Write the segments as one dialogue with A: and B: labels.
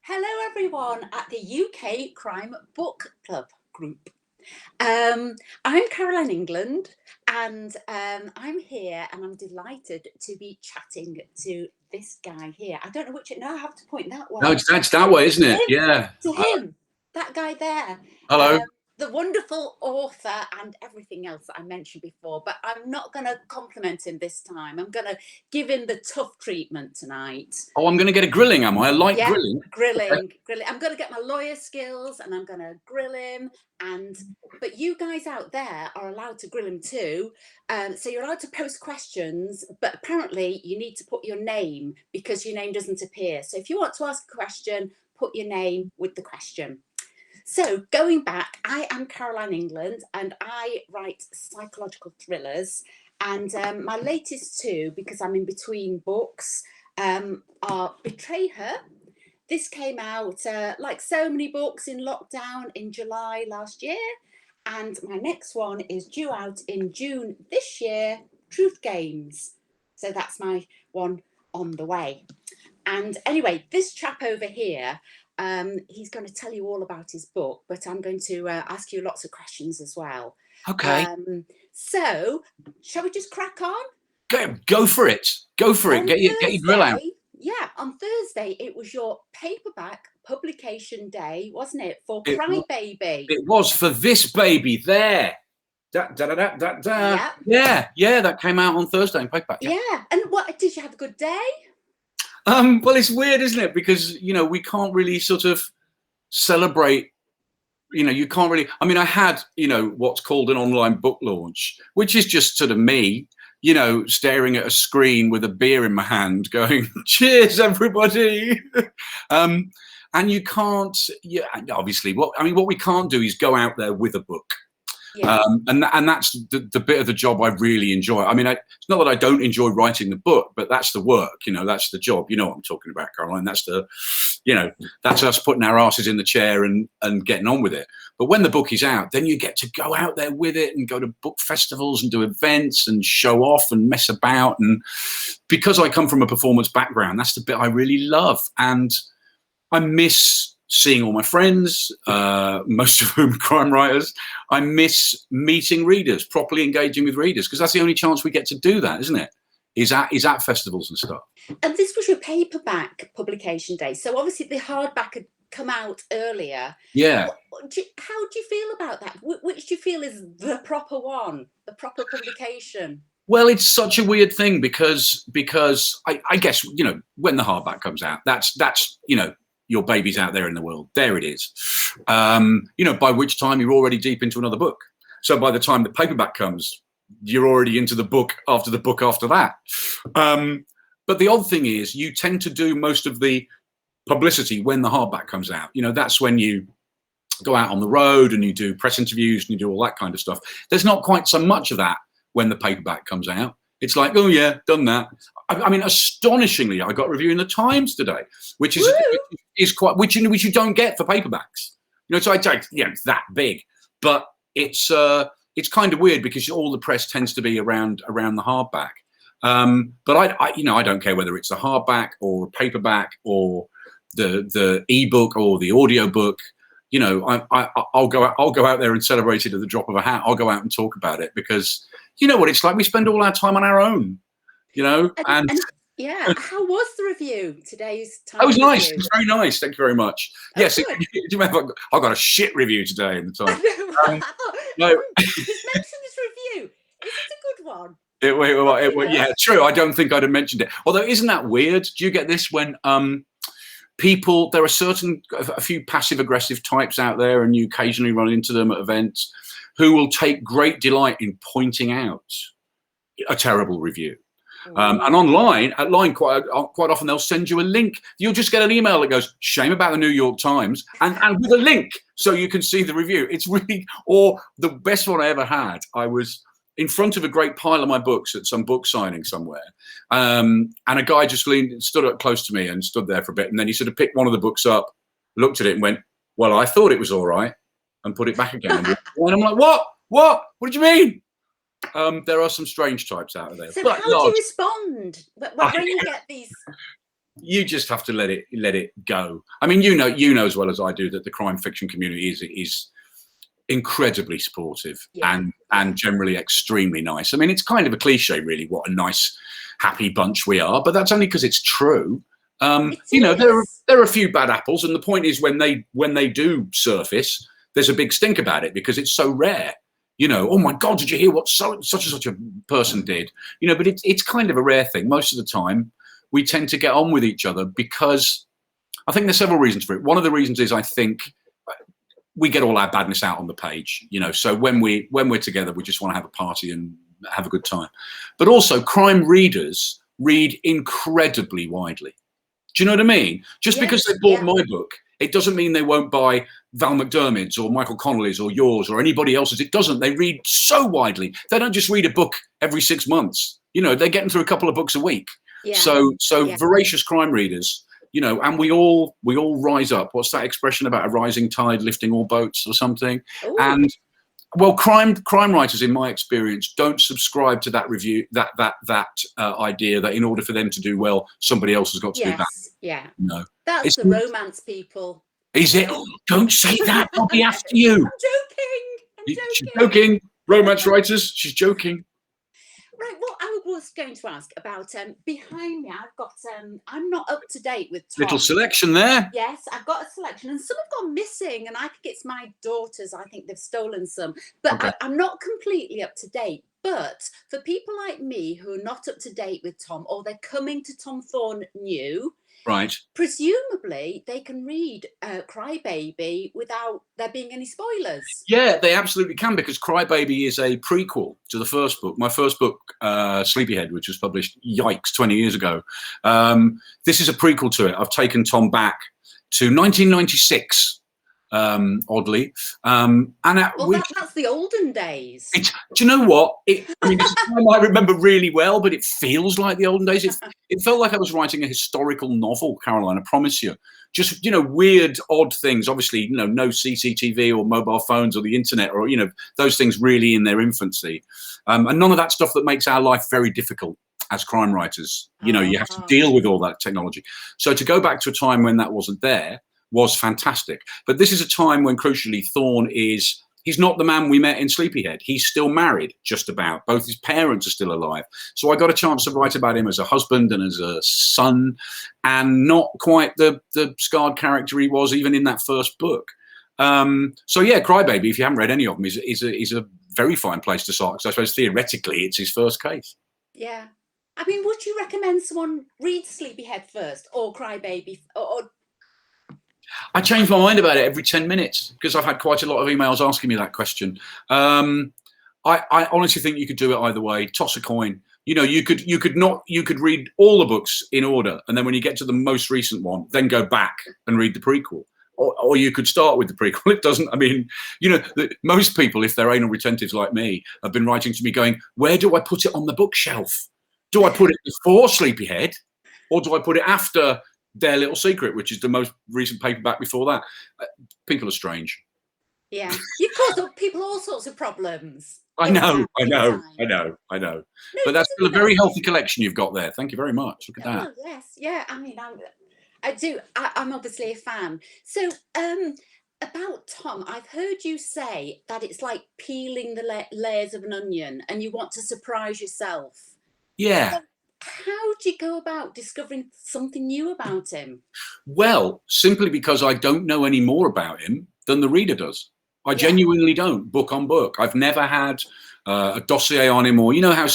A: Hello, everyone at the UK Crime Book Club group. I'm Caroline England, and I'm here, and I'm delighted to be chatting to this guy here. I don't know which. No, I have to point that way.
B: No, it's that way, isn't it? Yeah.
A: To him, that guy there.
B: Hello.
A: The wonderful author and everything else that I mentioned before, but I'm not going to compliment him this time. I'm going to give him the tough treatment tonight.
B: Oh, I'm going to get a grilling, am I? I like grilling.
A: Grilling. I'm going to get my lawyer skills and I'm going to grill him. But you guys out there are allowed to grill him too. So you're allowed to post questions, but apparently you need to put your name because your name doesn't appear. So if you want to ask a question, put your name with the question. So going back, I am Caroline England and I write psychological thrillers. And my latest two, because I'm in between books, are Betray Her. This came out like so many books in lockdown in July last year. And my next one is due out in June this year, Truth Games. So that's my one on the way. And anyway, this chap over here, he's going to tell you all about his book, but I'm going to ask you lots of questions as well.
B: Okay.
A: So, shall we just crack on?
B: Go for it. Go for it. Get your drill out.
A: Yeah, on Thursday, it was your paperback publication day, wasn't it? For Cry Baby.
B: It was for this baby there. Yeah, that came out on Thursday in paperback.
A: Yeah. And what, did you have a good day?
B: Well, it's weird, isn't it? Because, we can't really sort of celebrate, you can't really, I had, what's called an online book launch, which is just sort of me, staring at a screen with a beer in my hand going, cheers, everybody. And you can't, obviously, what we can't do is go out there with a book. Yeah. And that's the bit of the job I really enjoy. It's not that I don't enjoy writing the book, but that's the work, that's the job. You know what I'm talking about, Caroline. That's that's us putting our asses in the chair and getting on with it. But when the book is out, then you get to go out there with it and go to book festivals and do events and show off and mess about. And because I come from a performance background, that's the bit I really love. And I miss seeing all my friends, most of whom are crime writers. I miss meeting readers, properly engaging with readers, because that's the only chance we get to do that, isn't it? Is at festivals and stuff.
A: And this was your paperback publication day. So obviously the hardback had come out earlier.
B: Yeah.
A: How do you feel about that? Which do you feel is the proper one, the proper publication?
B: Well, it's such a weird thing because I guess, when the hardback comes out, that's your baby's out there in the world. There it is. By which time you're already deep into another book. So by the time the paperback comes, you're already into the book after that. But the odd thing is you tend to do most of the publicity when the hardback comes out. That's when you go out on the road and you do press interviews and you do all that kind of stuff. There's not quite so much of that when the paperback comes out. It's like, oh yeah, done that. Astonishingly, I got a review in the Times today, which is quite, which you don't get for paperbacks. So I take, it's that big, but it's kind of weird because all the press tends to be around the hardback. But I don't care whether it's a hardback or a paperback or the ebook or the audio book. I'll go out there and celebrate it at the drop of a hat. I'll go out and talk about it because you know what it's like. We spend all our time on our own. And
A: how was the review today's time?
B: It was nice. It was very nice. Thank you very much. Oh, yes, I got a shit review today in the Times.
A: No, just mention this review. Is it a good one?
B: Yeah, true. I don't think I'd have mentioned it. Although, isn't that weird? Do you get this when people? There are a few passive aggressive types out there, and you occasionally run into them at events, who will take great delight in pointing out a terrible review. And online quite often they'll send you a link. You'll just get an email that goes, shame about the New York Times, and with a link so you can see the review. It's really, or the best one I ever had, I was in front of a great pile of my books at some book signing somewhere. And a guy just stood up close to me and stood there for a bit. And then he sort of picked one of the books up, looked at it and went, well, I thought it was all right, and put it back again. And I'm like, what? What did you mean? There are some strange types out there.
A: So how do you respond when you get these?
B: you just have to let it go. I mean, you know as well as I do that the crime fiction community is incredibly supportive and generally extremely nice. I mean, it's kind of a cliche, really, what a nice, happy bunch we are, but that's only because it's true. You know, there are a few bad apples, and the point is when they do surface, there's a big stink about it because it's so rare. You know, oh my God, did you hear what such and such a person did? You know, but it's kind of a rare thing. Most of the time, we tend to get on with each other because I think there's several reasons for it. One of the reasons is I think we get all our badness out on the page. You know, so when we're together, we just want to have a party and have a good time. But also, crime readers read incredibly widely. Do you know what I mean? Just because they bought my book, it doesn't mean they won't buy Val McDermid's or Michael Connolly's or yours or anybody else's. It doesn't. They read so widely. They don't just read a book every 6 months. You know, they're getting through a couple of books a week. Yeah. So voracious crime readers, you know, and we all rise up. What's that expression about a rising tide lifting all boats or something? Ooh. And well, crime writers, in my experience, don't subscribe to that idea that in order for them to do well, somebody else has got to do that.
A: Yeah.
B: No,
A: that's the romance people.
B: Is it? Oh, don't say that. I'll be after you.
A: I'm joking.
B: She's joking. Romance writers. She's joking.
A: Right. Well, I was going to ask about behind me. I've got I'm not up to date with Tom.
B: Little selection there.
A: Yes, I've got a selection, and some have gone missing, and I think it's my daughters. I think they've stolen some, but okay. I'm not completely up to date. But for people like me who are not up to date with Tom, or they're coming to Tom Thorne new,
B: right?
A: Presumably, they can read Crybaby without there being any spoilers.
B: Yeah, they absolutely can, because Crybaby is a prequel to the first book. My first book, Sleepyhead, which was published, 20 years ago. This is a prequel to it. I've taken Tom back to 1996. Oddly,
A: that's the olden days.
B: Do you know what? It's a time I remember really well, but it feels like the olden days. It felt like I was writing a historical novel, Caroline, I promise you. Just, you know, weird, odd things. Obviously, you know, no CCTV or mobile phones or the internet, or, you know, those things really in their infancy, and none of that stuff that makes our life very difficult as crime writers. You know, you have to deal with all that technology. So to go back to a time when that wasn't there was fantastic. But this is a time when, crucially, Thorne he's not the man we met in Sleepyhead. He's still married, just about. Both his parents are still alive. So I got a chance to write about him as a husband and as a son, and not quite the scarred character he was even in that first book. So yeah, Crybaby, if you haven't read any of them, is a very fine place to start, because I suppose theoretically it's his first case.
A: Yeah. I mean, would you recommend someone read Sleepyhead first or Crybaby, or
B: I change my mind about it every 10 minutes because I've had quite a lot of emails asking me that question. I honestly think you could do it either way. Toss a coin. You know, you could read all the books in order, and then when you get to the most recent one, then go back and read the prequel. Or you could start with the prequel. It doesn't, I mean, you know, most people, if they're anal retentives like me, have been writing to me going, where do I put it on the bookshelf? Do I put it before Sleepyhead, or do I put it after Their Little Secret, which is the most recent paperback before that? People are strange.
A: Yeah, you cause people all sorts of problems.
B: I know. No, but that's still a very healthy collection you've got there. Thank you very much. Look at that.
A: Oh, yes, yeah. I mean, I'm obviously a fan. So, about Tom, I've heard you say that it's like peeling the layers of an onion, and you want to surprise yourself.
B: Yeah.
A: So, how do you go about discovering something new about him?
B: Well, simply because I don't know any more about him than the reader does. I genuinely don't, book on book. I've never had a dossier on him, or, you know, how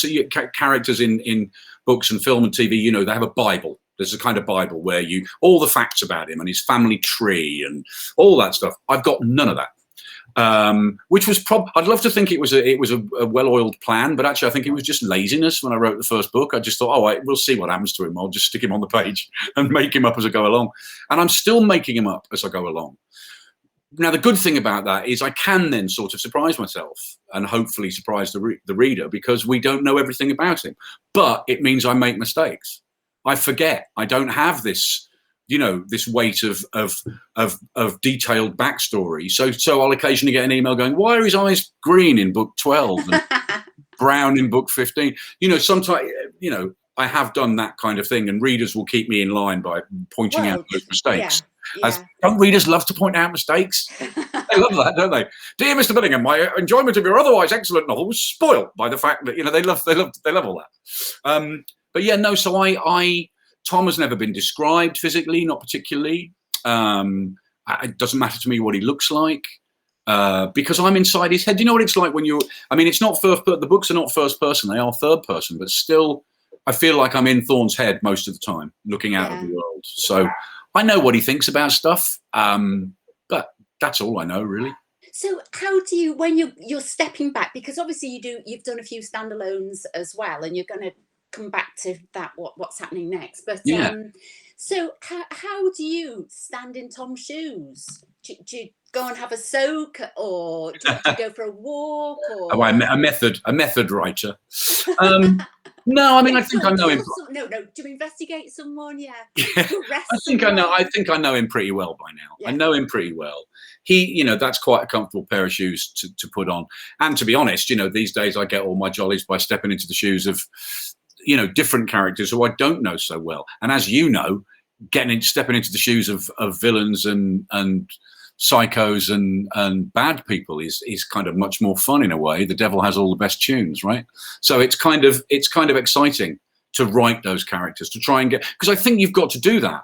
B: characters in books and film and TV, you know, they have a Bible. There's a kind of Bible where all the facts about him and his family tree and all that stuff. I've got none of that. Which was I'd love to think it was a well-oiled plan, but actually I think it was just laziness when I wrote the first book. I just thought, oh, we'll see what happens to him. I'll just stick him on the page and make him up as I go along. And I'm still making him up as I go along. Now, the good thing about that is I can then sort of surprise myself and hopefully surprise the reader, because we don't know everything about him. But it means I make mistakes. I forget. I don't have this, you know, this weight of detailed backstory. So I'll occasionally get an email going, why are his eyes green in book 12 and brown in book 15? You know, sometimes, you know, I have done that kind of thing, and readers will keep me in line by pointing out those mistakes. As don't readers love to point out mistakes? They love that, don't they? Dear Mr. Billingham, my enjoyment of your otherwise excellent novel was spoilt by the fact that they love all that. But yeah, no. So Tom has never been described physically, not particularly. It doesn't matter to me what he looks like. Because I'm inside his head. Do you know what it's like when you're? I mean, it's not the books are not first person; they are third person. But still, I feel like I'm in Thorne's head most of the time, looking out of the world. So I know what he thinks about stuff, but that's all I know, really.
A: So how do you, when you're stepping back, because obviously you've done a few standalones as well, and you're going to come back to that what's happening next. But so how do you stand in Tom's shoes? Do you go and have a soak, or do you go for a walk? Or
B: oh, I'm a method writer. No, I mean, I think I know him.
A: No, to investigate someone,
B: I think I know him pretty well by now. Yeah. I know him pretty well. He, that's quite a comfortable pair of shoes to put on. And to be honest, these days I get all my jollies by stepping into the shoes of, different characters who I don't know so well. And as you know, stepping into the shoes of villains and psychos and bad people is kind of much more fun in a way. The devil has all the best tunes, right? So it's kind of exciting to write those characters, to try and get, because I think you've got to do that.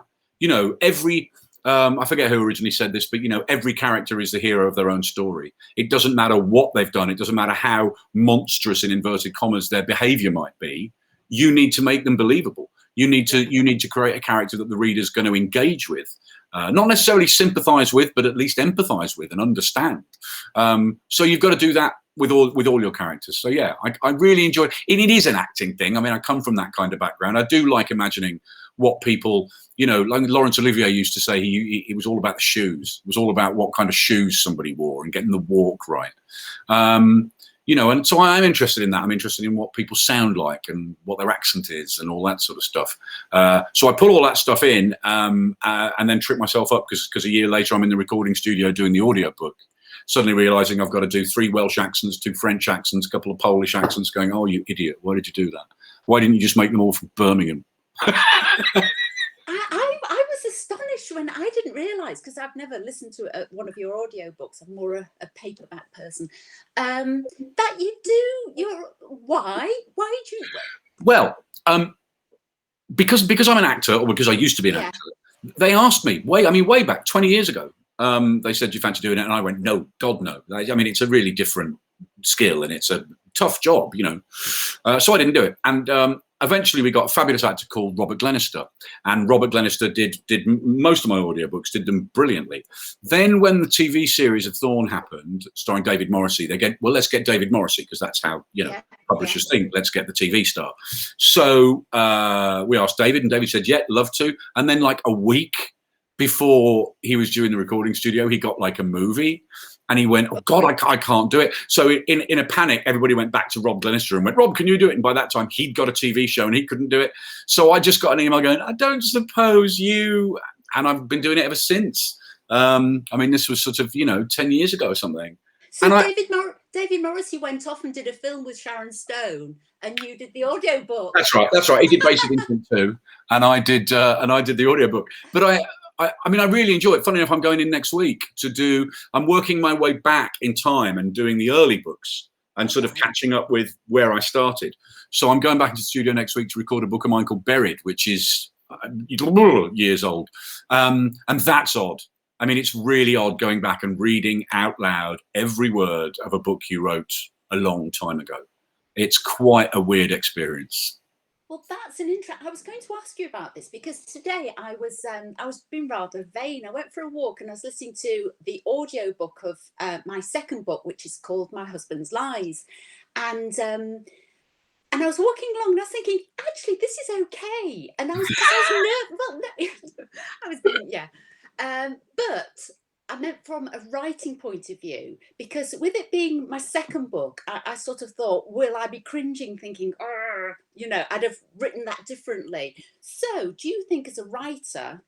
B: Every I forget who originally said this, but every character is the hero of their own story. It doesn't matter what they've done. It doesn't matter how monstrous, in inverted commas, their behavior might be. You need to make them believable. You need to create a character that the reader's going to engage with. Not necessarily sympathize with, but at least empathize with and understand. So you've got to do that with all your characters. So yeah, I really enjoy it. It is an acting thing. I mean, I come from that kind of background. I do like imagining what people, like Laurence Olivier used to say, he was all about the shoes. It was all about what kind of shoes somebody wore and getting the walk right. And so I'm interested in that. I'm interested in what people sound like and what their accent is and all that sort of stuff. So I put all that stuff in and then trip myself up because a year later I'm in the recording studio doing the audiobook, suddenly realizing I've got to do 3 Welsh accents, 2 French accents, a couple of Polish accents, going, oh, you idiot, why did you do that? Why didn't you just make them all from Birmingham?
A: I was astonished when I didn't realise, because I've never listened to one of your audiobooks. I'm more a paperback person. That you do why do you?
B: Well, because I'm an actor, or because I used to be an actor. They asked me way back 20 years ago. They said, do you fancy doing it? And I went, no, God, no. I mean, it's a really different skill and it's a tough job, so I didn't do it. And eventually we got a fabulous actor called Robert Glenister, and Robert Glenister did most of my audiobooks, did them brilliantly. Then when the TV series of Thorne happened, starring David Morrissey, let's get David Morrissey, because that's how, publishers think, let's get the TV star. So we asked David, and David said, yeah, love to. And then like a week before he was due in the recording studio, he got like a movie. And he went, oh, God, I can't do it. So in a panic, everybody went back to Rob Glenister and went, Rob, can you do it? And by that time, he'd got a TV show and he couldn't do it. So I just got an email going, I don't suppose you... And I've been doing it ever since. I mean, this was sort of, 10 years ago or something.
A: So David Morrissey went off and did a film with Sharon Stone, and you did the audiobook.
B: That's right. He did Basic Instinct 2, and I did the audiobook. But I mean, I really enjoy it. Funny enough, I'm going in next week I'm working my way back in time and doing the early books and sort of catching up with where I started. So I'm going back into the studio next week to record a book of mine called Buried, which is years old. And that's odd. I mean, it's really odd going back and reading out loud every word of a book you wrote a long time ago. It's quite a weird experience.
A: Well, that's an interest. I was going to ask you about this because today I was being rather vain. I went for a walk and I was listening to the audiobook of my second book, which is called My Husband's Lies, and I was walking along and I was thinking, actually, this is okay. And I was but I meant from a writing point of view, because with it being my second book, I sort of thought, will I be cringing thinking, I'd have written that differently. So do you think as a writer,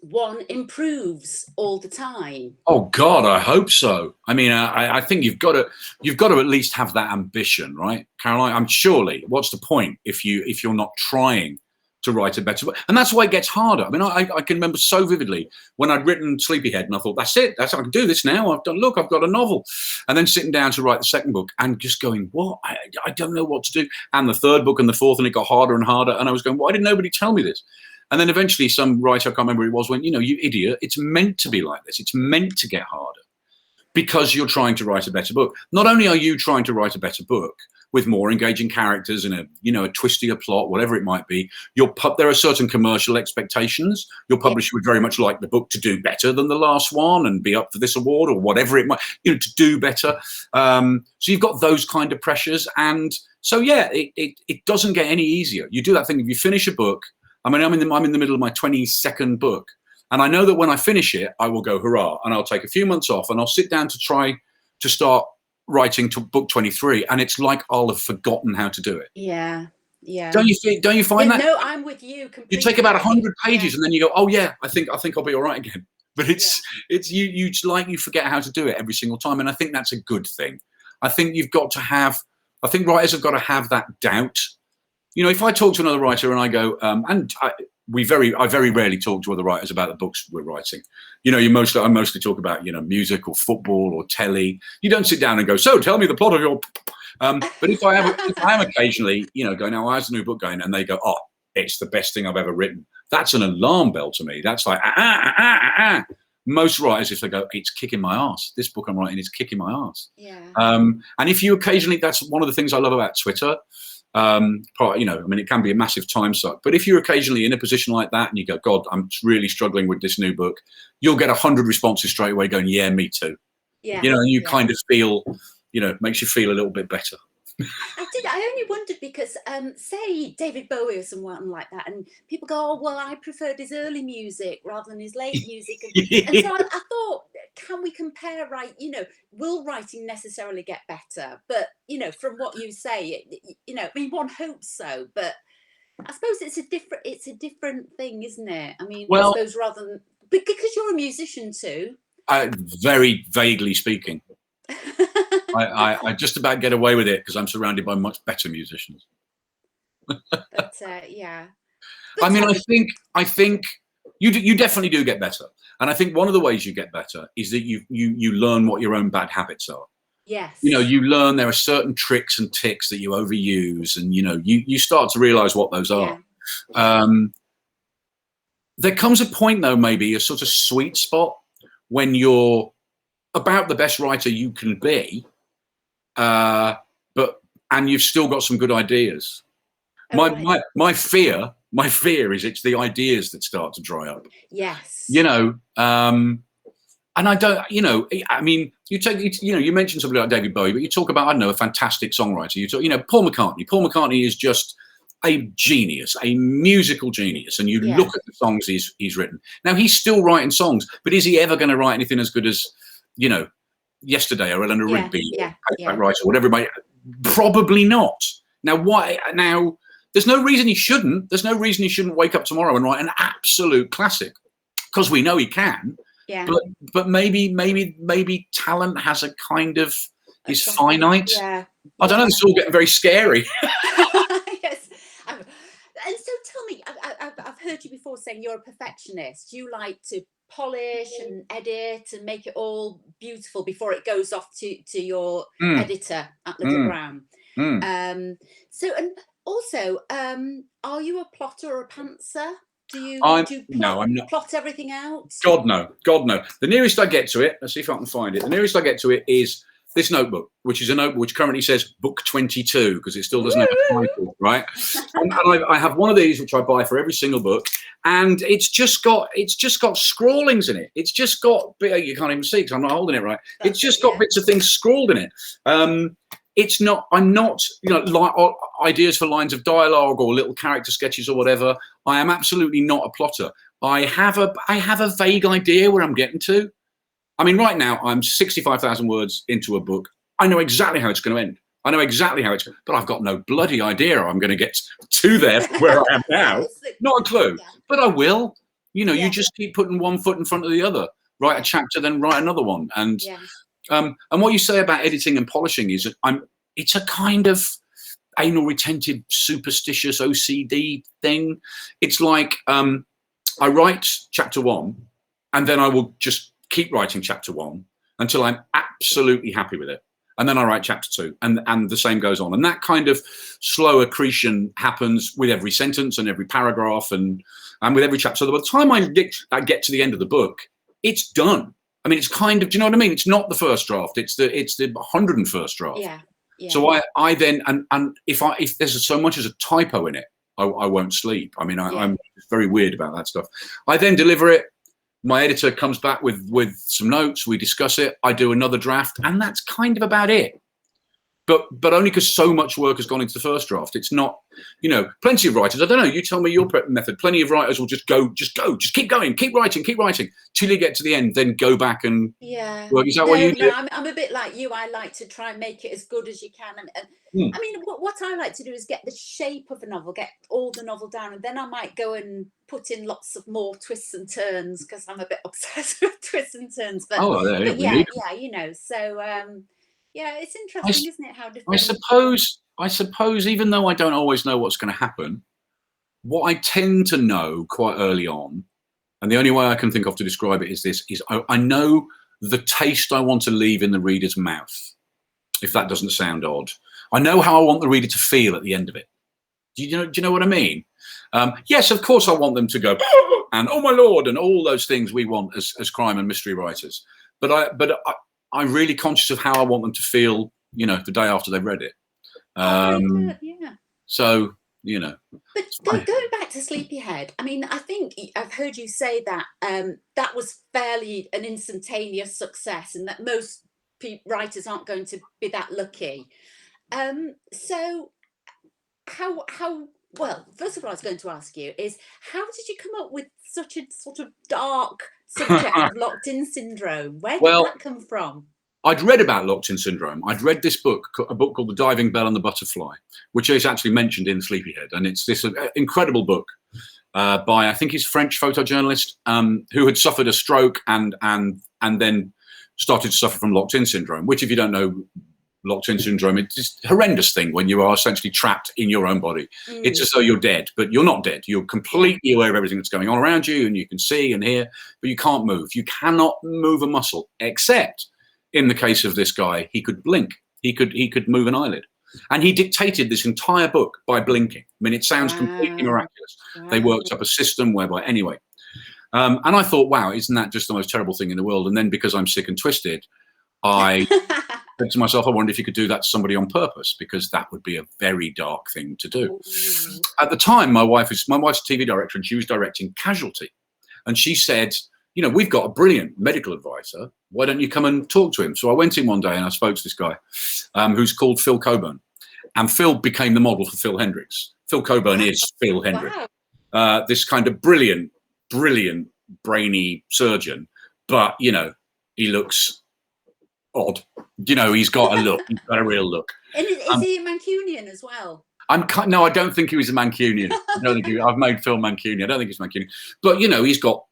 A: one improves all the time.
B: Oh God, I hope so. I mean, I think you've got to at least have that ambition, right, Caroline? I'm surely. What's the point if you're not trying to write a better book? And that's why it gets harder. I mean, I can remember so vividly when I'd written Sleepyhead, and I thought, that's it. I can do this now. I've got a novel, and then sitting down to write the second book and just going, what? I don't know what to do. And the third book and the fourth, and it got harder and harder. And I was going, why did nobody tell me this? And then eventually some writer, I can't remember who it was, went, you idiot, it's meant to be like this. It's meant to get harder because you're trying to write a better book. Not only are you trying to write a better book with more engaging characters and a twistier plot, whatever it might be, there are certain commercial expectations. Your publisher would very much like the book to do better than the last one and be up for this award or whatever it might, to do better. So you've got those kind of pressures. And so, yeah, it doesn't get any easier. You do that thing, if you finish a book, I mean, I'm in the middle of my 22nd book, and I know that when I finish it, I will go hurrah, and I'll take a few months off, and I'll sit down to try to start writing to book 23, and it's like I'll have forgotten how to do it.
A: Yeah.
B: Don't you find that?
A: No, I'm with you completely.
B: You take about 100 pages, and then you go, oh yeah, I think I'll be all right again. But it's you forget how to do it every single time, and I think that's a good thing. I think writers have got to have that doubt. If I talk to another writer and I go, I very rarely talk to other writers about the books we're writing. I mostly talk about, music or football or telly. You don't sit down and go, so tell me the plot of your. But if I am occasionally, going, now how's the new book going? And they go, oh, it's the best thing I've ever written. That's an alarm bell to me. That's like, Most writers, if they go, it's kicking my ass. This book I'm writing is kicking my ass.
A: Yeah.
B: And if you occasionally, that's one of the things I love about Twitter. It can be a massive time suck, but if you're occasionally in a position like that and you go, God, I'm really struggling with this new book, you'll get 100 responses straight away going, yeah, me too.
A: Yeah.
B: And you kind of feel, makes you feel a little bit better.
A: I only wondered because, say David Bowie or someone like that, and people go, oh, well, I preferred his early music rather than his late music. And so I thought, can we compare, right? Will writing necessarily get better? But, from what you say, one hopes so, but I suppose it's a different thing, isn't it? I mean, I suppose rather than, because you're a musician too.
B: Very vaguely speaking. I just about get away with it because I'm surrounded by much better musicians.
A: But yeah.
B: I mean, I think you definitely do get better, and I think one of the ways you get better is that you learn what your own bad habits are.
A: Yes.
B: You learn there are certain tricks and ticks that you overuse, and you start to realize what those are. Yeah. There comes a point, though, maybe a sort of sweet spot when you're about the best writer you can be, and you've still got some good ideas. My fear is it's the ideas that start to dry up.
A: Yes.
B: And I don't, I mean, you mentioned somebody like David Bowie, but you talk about, I don't know, a fantastic songwriter. You talk, Paul McCartney. Paul McCartney is just a genius, a musical genius. And you look at the songs he's written. Now, he's still writing songs, but is he ever going to write anything as good as, Yesterday or Eleanor Rigby or Paperback Writer or whatever it might? Probably not. Now, why? Now, there's no reason he shouldn't. There's no reason he shouldn't wake up tomorrow and write an absolute classic, because we know he can. Yeah. But maybe talent has a kind of is finite. Yeah. I don't know. It's all getting very scary.
A: Yes. And so tell me, I've heard you before saying you're a perfectionist. You like to polish and edit and make it all beautiful before it goes off to your editor at Little Brown. So, and also, are you a plotter or a pantser? Do you plot everything out? God no. The nearest I get to it, let's see if I can find it. The nearest I get to it is this notebook, which is a notebook which currently says book 22 because it still doesn't have a title, right? And I have one of these which I buy for every single book, and it's just got scrawlings in it. It's just got, you can't even see because I'm not holding it right. It's just got bits of things scrawled in it. I'm not, ideas for lines of dialogue or little character sketches or whatever. I am absolutely not a plotter. I have a vague idea where I'm getting to. I mean, right now I'm 65,000 words into a book. I know exactly how it's going to end. I know exactly how it's going, but I've got no bloody idea how I'm going to get to there from where I am now. Not a clue, but I will.
B: You know,
A: Yeah.
B: you just keep putting one foot in front of the other. Write a chapter, then write another one. And what you say about editing and polishing is, it's a kind of anal retentive, superstitious OCD thing. It's like I write chapter 1, and then I will just keep writing chapter 1 until I'm absolutely happy with it. And then I write chapter 2, and the same goes on. And that kind of slow accretion happens with every sentence and every paragraph and with every chapter. So by the time I get to the end of the book, it's done. I mean, it's kind of, do you know what I mean? It's not the first draft. It's the 101st draft.
A: Yeah. Yeah.
B: So I then, and if there's so much as a typo in it, I won't sleep. I mean, I'm very weird about that stuff. I then deliver it. My editor comes back with some notes. We discuss it. I do another draft, and that's kind of about it. But only because so much work has gone into the first draft. It's not, you know, plenty of writers. I don't know. You tell me your method. Plenty of writers will just keep going, keep writing till you get to the end, then go back and work. Is that what you do?
A: No, I'm a bit like you. I like to try and make it as good as you can. And I mean, what I like to do is get the shape of a novel, get all the novel down, and then I might go and put in lots of more twists and turns because I'm a bit obsessed with twists and turns. But, you know, so. Yeah, it's interesting, isn't it? How different.
B: I suppose, even though I don't always know what's going to happen, what I tend to know quite early on, and the only way I can think of to describe it is this: I know the taste I want to leave in the reader's mouth. If that doesn't sound odd, I know how I want the reader to feel at the end of it. Do you know what I mean? Yes, of course, I want them to go and oh my lord, and all those things we want as crime and mystery writers. But I'm really conscious of how I want them to feel, you know, the day after they've read it. So, you know.
A: But going back to Sleepyhead, I mean, I think I've heard you say that that was fairly an instantaneous success, and that most writers aren't going to be that lucky. So, how? Well, first of all, I was going to ask you is how did you come up with such a sort of dark subject of locked-in syndrome? Where did that come from?
B: I'd read about locked-in syndrome. I'd read this book, a book called The Diving Bell and the Butterfly, which is actually mentioned in Sleepyhead, and it's this incredible book by, I think he's French photojournalist who had suffered a stroke and then started to suffer from locked-in syndrome. Which, if you don't know, locked-in syndrome, it's just a horrendous thing when you are essentially trapped in your own body. It's as though you're dead, but you're not dead. You're completely aware of everything that's going on around you, and you can see and hear, but you can't move. You cannot move a muscle, except in the case of this guy, he could blink. He could move an eyelid. And he dictated this entire book by blinking. I mean, it sounds completely miraculous. They worked up a system whereby, anyway. And I thought, wow, isn't that just the most terrible thing in the world? And then because I'm sick and twisted, I said to myself, I wonder if you could do that to somebody on purpose, because that would be a very dark thing to do. At the time, my wife's a TV director, and she was directing Casualty. And she said, you know, we've got a brilliant medical advisor. Why don't you come and talk to him? So I went in one day and I spoke to this guy who's called Phil Coburn. And Phil became the model for Phil Hendricks. Phil Coburn is Phil Hendricks. Wow. This kind of brilliant, brainy surgeon. But, you know, he looks odd. You know, he's got a look. He's got a real look.
A: And is he a Mancunian as well?
B: No, I don't think he was a Mancunian. I've made Phil Mancunian. I don't think he's Mancunian. But, you know, he's got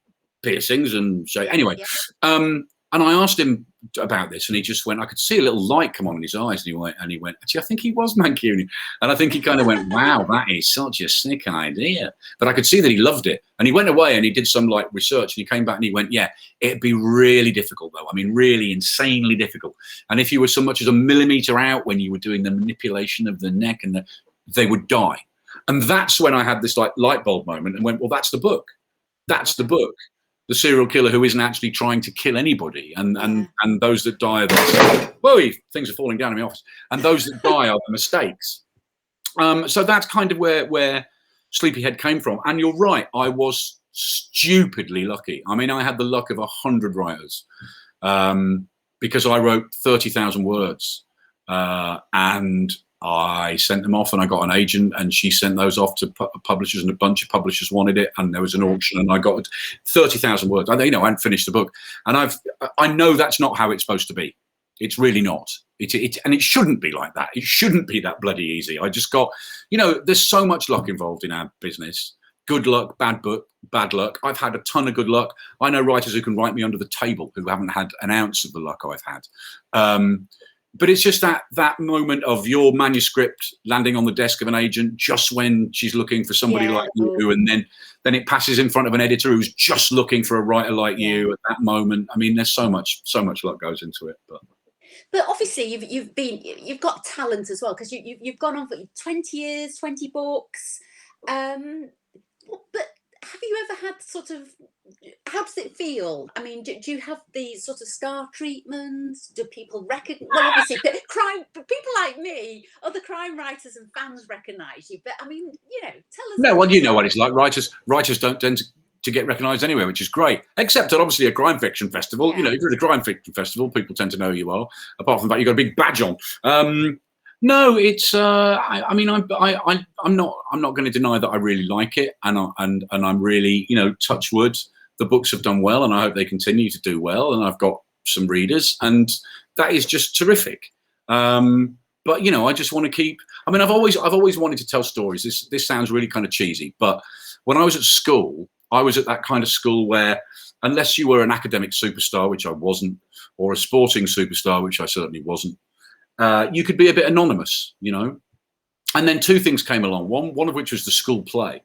B: piercings and so anyway. And I asked him about this, and he just went, I could see a little light come on in his eyes, and he went, actually, I think he was Mancunian. And I think he kind of went, wow, that is such a sick idea. But I could see that he loved it. And he went away and he did some like research, and he came back and he went, yeah, it'd be really difficult though. I mean, really insanely difficult. And if you were so much as a millimeter out when you were doing the manipulation of the neck, and they would die. And that's when I had this like light bulb moment and went, well, that's the book. That's the book. The serial killer who isn't actually trying to kill anybody, and those that die are whoa, things are falling down in my office, and those that die are the mistakes. So that's kind of where Sleepyhead came from. And you're right, I was stupidly lucky. I mean, I had the luck of 100 writers because I wrote 30,000 words, and I sent them off, and I got an agent, and she sent those off to publishers, and a bunch of publishers wanted it, and there was an auction, and I got 30,000 words. I hadn't finished the book, and I know that's not how it's supposed to be. It's really not. And it shouldn't be like that. It shouldn't be that bloody easy. I just got, you know, there's so much luck involved in our business. good luck, bad luck. I've had a ton of good luck. I know writers who can write me under the table who haven't had an ounce of the luck I've had. But it's just that moment of your manuscript landing on the desk of an agent just when she's looking for somebody like you, and then it passes in front of an editor who's just looking for a writer like you at that moment. I mean, there's so much luck goes into it.
A: But obviously you've got talent as well, because you've gone on for 20 years, 20 books. But have you ever had sort of, how does it feel? I mean, do you have the sort of star treatments? Do people recognize? Well, obviously, people like me, other crime writers and fans recognise you. But I mean, tell us.
B: No, well, you know what it's like. Writers don't tend to get recognised anywhere, which is great. Except at obviously a crime fiction festival. If you're at a crime fiction festival, people tend to know who you are. Apart from that, you've got a big badge on. No, it's. I mean, I'm not going to deny that I really like it, and I'm really, touch wood. The books have done well, and I hope they continue to do well. And I've got some readers, and that is just terrific. But I just want to keep. I mean, I've always wanted to tell stories. This sounds really kind of cheesy, but when I was at school, I was at that kind of school where, unless you were an academic superstar, which I wasn't, or a sporting superstar, which I certainly wasn't. You could be a bit anonymous, And then two things came along. One of which was the school play.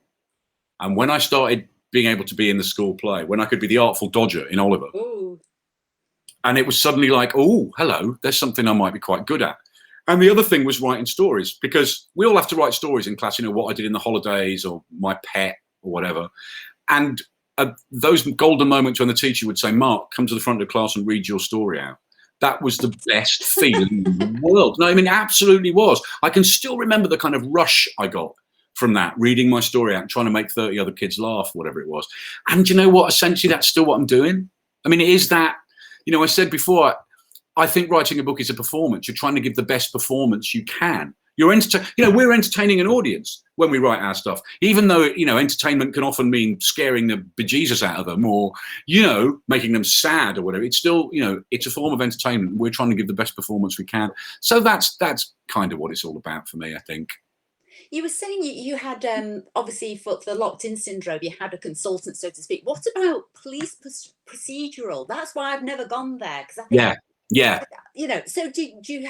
B: And when I started being able to be in the school play, when I could be the Artful Dodger in Oliver, and it was suddenly like, oh, hello, there's something I might be quite good at. And the other thing was writing stories, because we all have to write stories in class, what I did in the holidays or my pet or whatever. And those golden moments when the teacher would say, Mark, come to the front of the class and read your story out. That was the best feeling in the world. No, I mean, it absolutely was. I can still remember the kind of rush I got from that, reading my story out and trying to make 30 other kids laugh, whatever it was. And you know what? Essentially, that's still what I'm doing. I mean, it is that, I said before, I think writing a book is a performance. You're trying to give the best performance you can. We're entertaining an audience when we write our stuff, even though, entertainment can often mean scaring the bejesus out of them or, making them sad or whatever. It's still, it's a form of entertainment. We're trying to give the best performance we can. So that's kind of what it's all about for me, I think.
A: You were saying you had, obviously, for the locked-in syndrome, you had a consultant, so to speak. What about police procedural? That's why I've never gone there, because I think...
B: Yeah.
A: So do you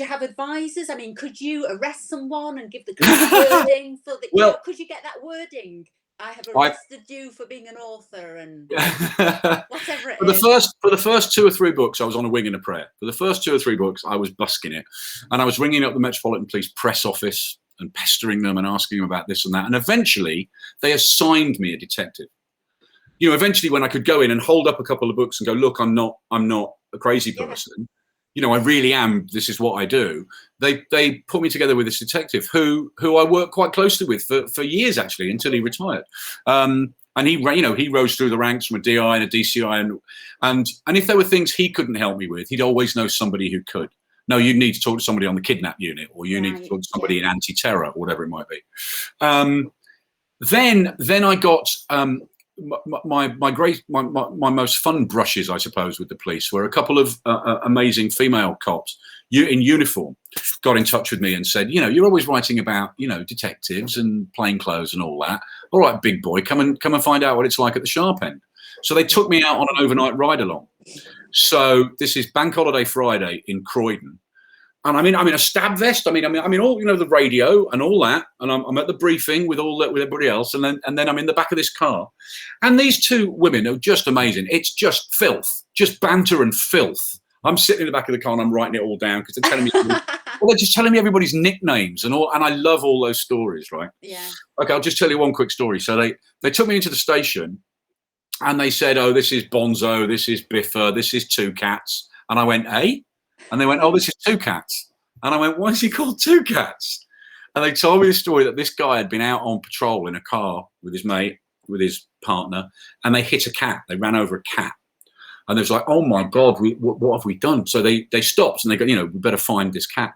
A: have advisors? I mean, could you arrest someone and give the wording for the?
B: Well,
A: could you get that wording? I have arrested you for being an author and whatever it is.
B: For the first 2 or 3 books, I was on a wing and a prayer. For the first 2 or 3 books, I was busking it, and I was ringing up the Metropolitan Police press office and pestering them and asking them about this and that. And eventually, they assigned me a detective. Eventually, when I could go in and hold up a couple of books and go, look, I'm not a crazy person. I really am. This is what I do. They put me together with this detective who I worked quite closely with for years, actually, until he retired. And he rose through the ranks from a DI and a DCI, and if there were things he couldn't help me with, he'd always know somebody who could. No, you need to talk to somebody on the kidnap unit, or you need to talk to somebody in anti-terror, or whatever it might be. Then I got. My most fun brushes, I suppose, with the police were a couple of amazing female cops in uniform got in touch with me and said, you're always writing about, detectives and plainclothes and all that. All right, big boy, come and find out what it's like at the sharp end. So they took me out on an overnight ride along. So this is Bank Holiday Friday in Croydon. And I'm in a stab vest. I mean, all the radio and all that, and I'm at the briefing with everybody else, and then I'm in the back of this car, and these 2 women are just amazing. It's just filth, just banter and filth. I'm sitting in the back of the car and I'm writing it all down because they're telling me, they're just telling me everybody's nicknames and all, and I love all those stories, right?
A: Yeah.
B: Okay, I'll just tell you one quick story. So they took me into the station, and they said, oh, this is Bonzo, this is Biffer, this is Two Cats, and I went, hey. And they went, oh, this is Two Cats. And I went, why is he called Two Cats? And they told me the story that this guy had been out on patrol in a car with his mate, with his partner, and they hit a cat. They ran over a cat. And they was like, oh, my God, what have we done? So they stopped and they go, we better find this cat.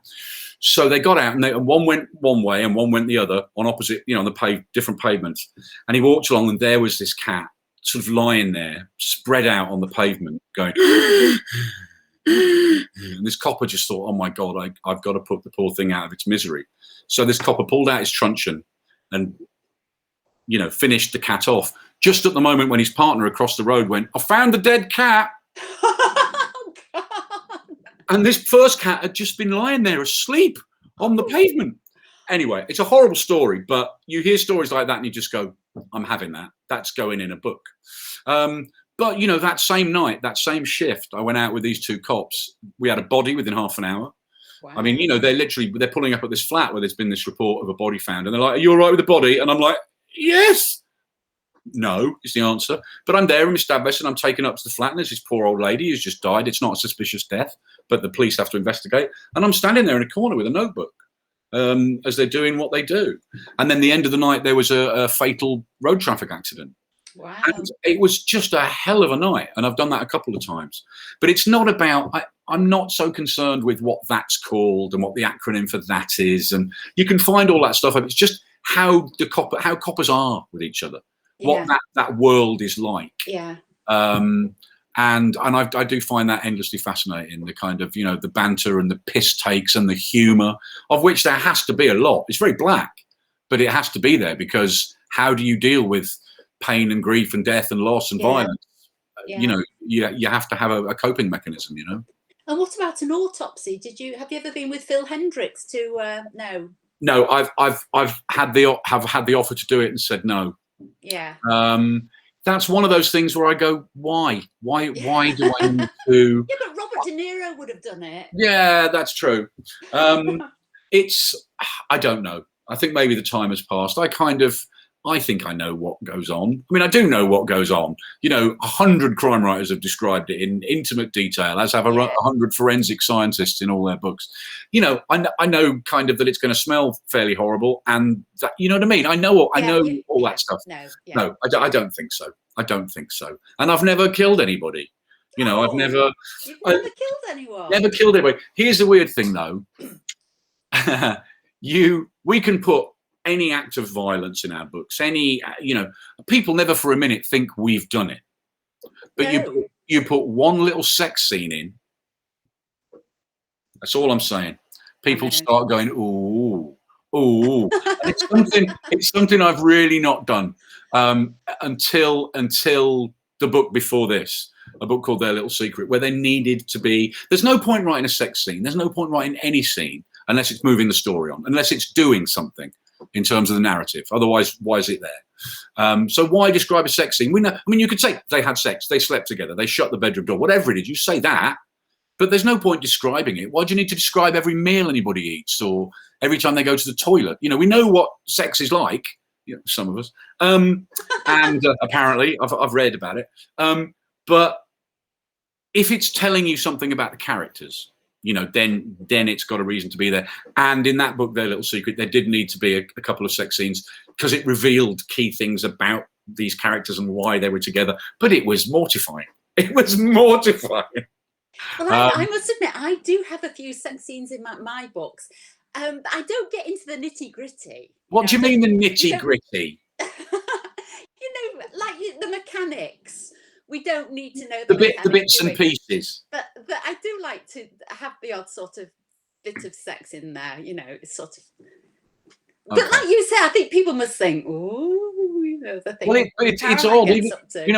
B: So they got out, and one went one way and one went the other on opposite, on the different pavements. And he walked along, and there was this cat sort of lying there, spread out on the pavement, going... And this copper just thought, oh my God, I've got to put the poor thing out of its misery. So this copper pulled out his truncheon and finished the cat off. Just at the moment when his partner across the road went, "I found the dead cat."
A: Oh, God.
B: And this first cat had just been lying there asleep on the pavement. Anyway, it's a horrible story, but you hear stories like that and you just go, "I'm having that. That's going in a book." But, that same night, that same shift, I went out with these two cops. We had a body within half an hour.
A: Wow.
B: I mean, they're pulling up at this flat where there's been this report of a body found. And they're like, "Are you all right with the body?" And I'm like, "Yes." "No," is the answer. But I'm there, I'm established, and I'm taken up to the flat, and there's this poor old lady who's just died. It's not a suspicious death, but the police have to investigate. And I'm standing there in a corner with a notebook as they're doing what they do. And then the end of the night, there was a fatal road traffic accident.
A: Wow.
B: And it was just a hell of a night. And I've done that a couple of times. But it's not about, I'm not so concerned with what that's called and what the acronym for that is. And you can find all that stuff. It's just how coppers are with each other. What that world is like.
A: Yeah.
B: And I do find that endlessly fascinating, the kind of, the banter and the piss takes and the humor, of which there has to be a lot. It's very black, but it has to be there, because how do you deal with pain and grief and death and loss and violence?
A: Yeah.
B: You have to have a coping mechanism,
A: And what about an autopsy? Have you ever been with Phil Hendricks to no?
B: No, I've had the offer to do it and said no.
A: Yeah.
B: That's one of those things where I go, why do I need to?
A: Yeah, but Robert De Niro would have done it.
B: Yeah, that's true. I don't know. I think maybe the time has passed. I think I know what goes on. I mean, I do know what goes on. 100 crime writers have described it in intimate detail, as have 100 forensic scientists in all their books. I know kind of that it's going to smell fairly horrible, and that, you know what I mean? I know all that stuff. No, I don't think so. I don't think so. And I've never killed anybody. You've never
A: killed anyone.
B: Never killed anybody. Here's the weird thing, though. We can put any act of violence in our books, people never for a minute think we've done it. But no. you put one little sex scene in, that's all I'm saying. People start going, ooh. And it's something I've really not done until the book before this, a book called Their Little Secret, where there needed to be, there's no point writing a sex scene. There's no point writing any scene unless it's moving the story on, unless it's doing something in terms of the narrative. Otherwise, why is it there? So why describe a sex scene? You could say they had sex, they slept together, they shut the bedroom door, whatever it is, you say that, but there's no point describing it. Why do you need to describe every meal anybody eats or every time they go to the toilet? We know what sex is like, some of us, and apparently I've read about it. But if it's telling you something about the characters, then it's got a reason to be there. And in that book, Their Little Secret, there did need to be a couple of sex scenes because it revealed key things about these characters and why they were together. But it was mortifying. It was mortifying.
A: Well, I must admit, I do have a few sex scenes in my books. I don't get into the nitty gritty.
B: What do you mean the nitty gritty?
A: Like the mechanics. We don't need to know
B: the bits and pieces.
A: But I do like to have the odd sort of bit of sex in there, it's sort of. Okay. But like you say, I think people must think, ooh, the thing.
B: Well, it's odd.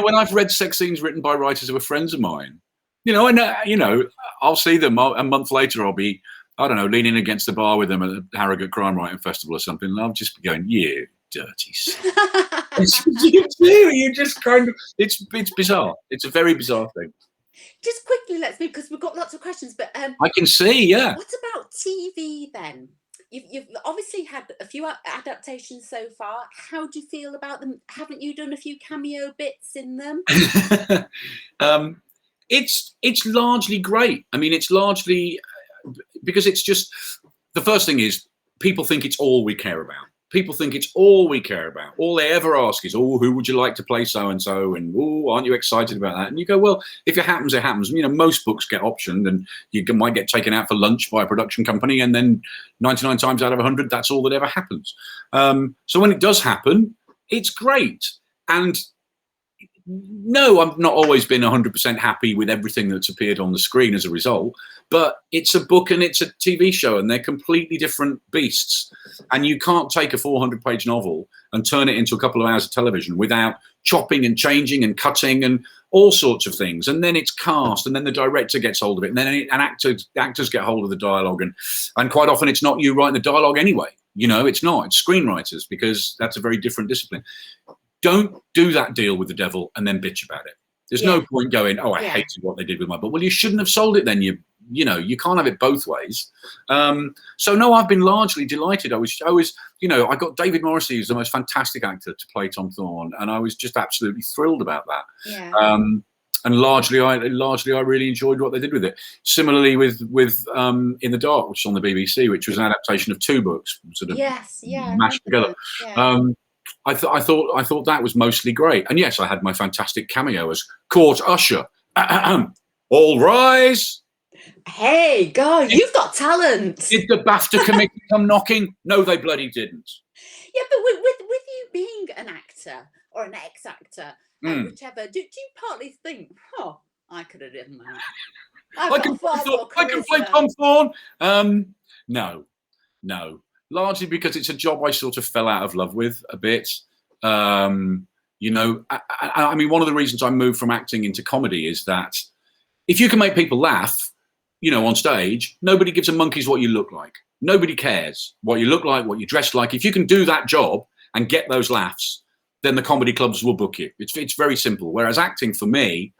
B: When I've read sex scenes written by writers who are friends of mine, I know, I'll see them a month later. I'll be, I don't know, leaning against the bar with them at the Harrogate Crime Writing Festival or something, and I'll just be going, "You dirty son." You do. You just kind of. It's bizarre. It's a very bizarre thing.
A: Just quickly, let's move because we've got lots of questions. But
B: I can see, yeah.
A: What about TV then? You've obviously had a few adaptations so far. How do you feel about them? Haven't you done a few cameo bits in them?
B: It's largely great. I mean, it's largely because it's just the first thing is people think it's all we care about. People think it's all we care about. All they ever ask is, "Oh, who would you like to play so-and-so?" And, "Oh, aren't you excited about that?" And you go, well, if it happens, it happens. Most books get optioned and you might get taken out for lunch by a production company, and then 99 times out of 100, that's all that ever happens. So when it does happen, it's great. And no, I've not always been 100% happy with everything that's appeared on the screen as a result, but it's a book and it's a TV show, and they're completely different beasts. And you can't take a 400-page novel and turn it into a couple of hours of television without chopping and changing and cutting and all sorts of things. And then it's cast, and then the director gets hold of it, and then actors get hold of the dialogue, and quite often it's not you writing the dialogue anyway. You know, it's screenwriters, because that's a very different discipline. Don't do that deal with the devil and then bitch about it. There's no point going, oh, I hated what they did with my book. Well, you shouldn't have sold it then. You know, you can't have it both ways. So no, I've been largely delighted. I was, you know, I got David Morrissey, who's the most fantastic actor, to play Tom Thorne, and I was just absolutely thrilled about that.
A: Yeah.
B: And largely, I really enjoyed what they did with it. Similarly, with In the Dark, which is on the BBC, which was an adaptation of 2 books, sort of mashed together. I thought that was mostly great. And yes, I had my fantastic cameo as court usher. All rise.
A: Hey, God, you've got talent.
B: Did the BAFTA committee come knocking? No, they bloody didn't.
A: Yeah, but with you being an actor or an ex-actor, whichever, do you partly think, oh, I could have done that? I can play Tom
B: Thorne. No. Largely because it's a job I sort of fell out of love with a bit. You know, I mean, one of the reasons I moved from acting into comedy is that if you can make people laugh, you know, on stage, nobody gives a monkey's what you look like. Nobody cares what you look like, what you dress like. If you can do that job and get those laughs, then the comedy clubs will book you. It's very simple. Whereas acting, for me,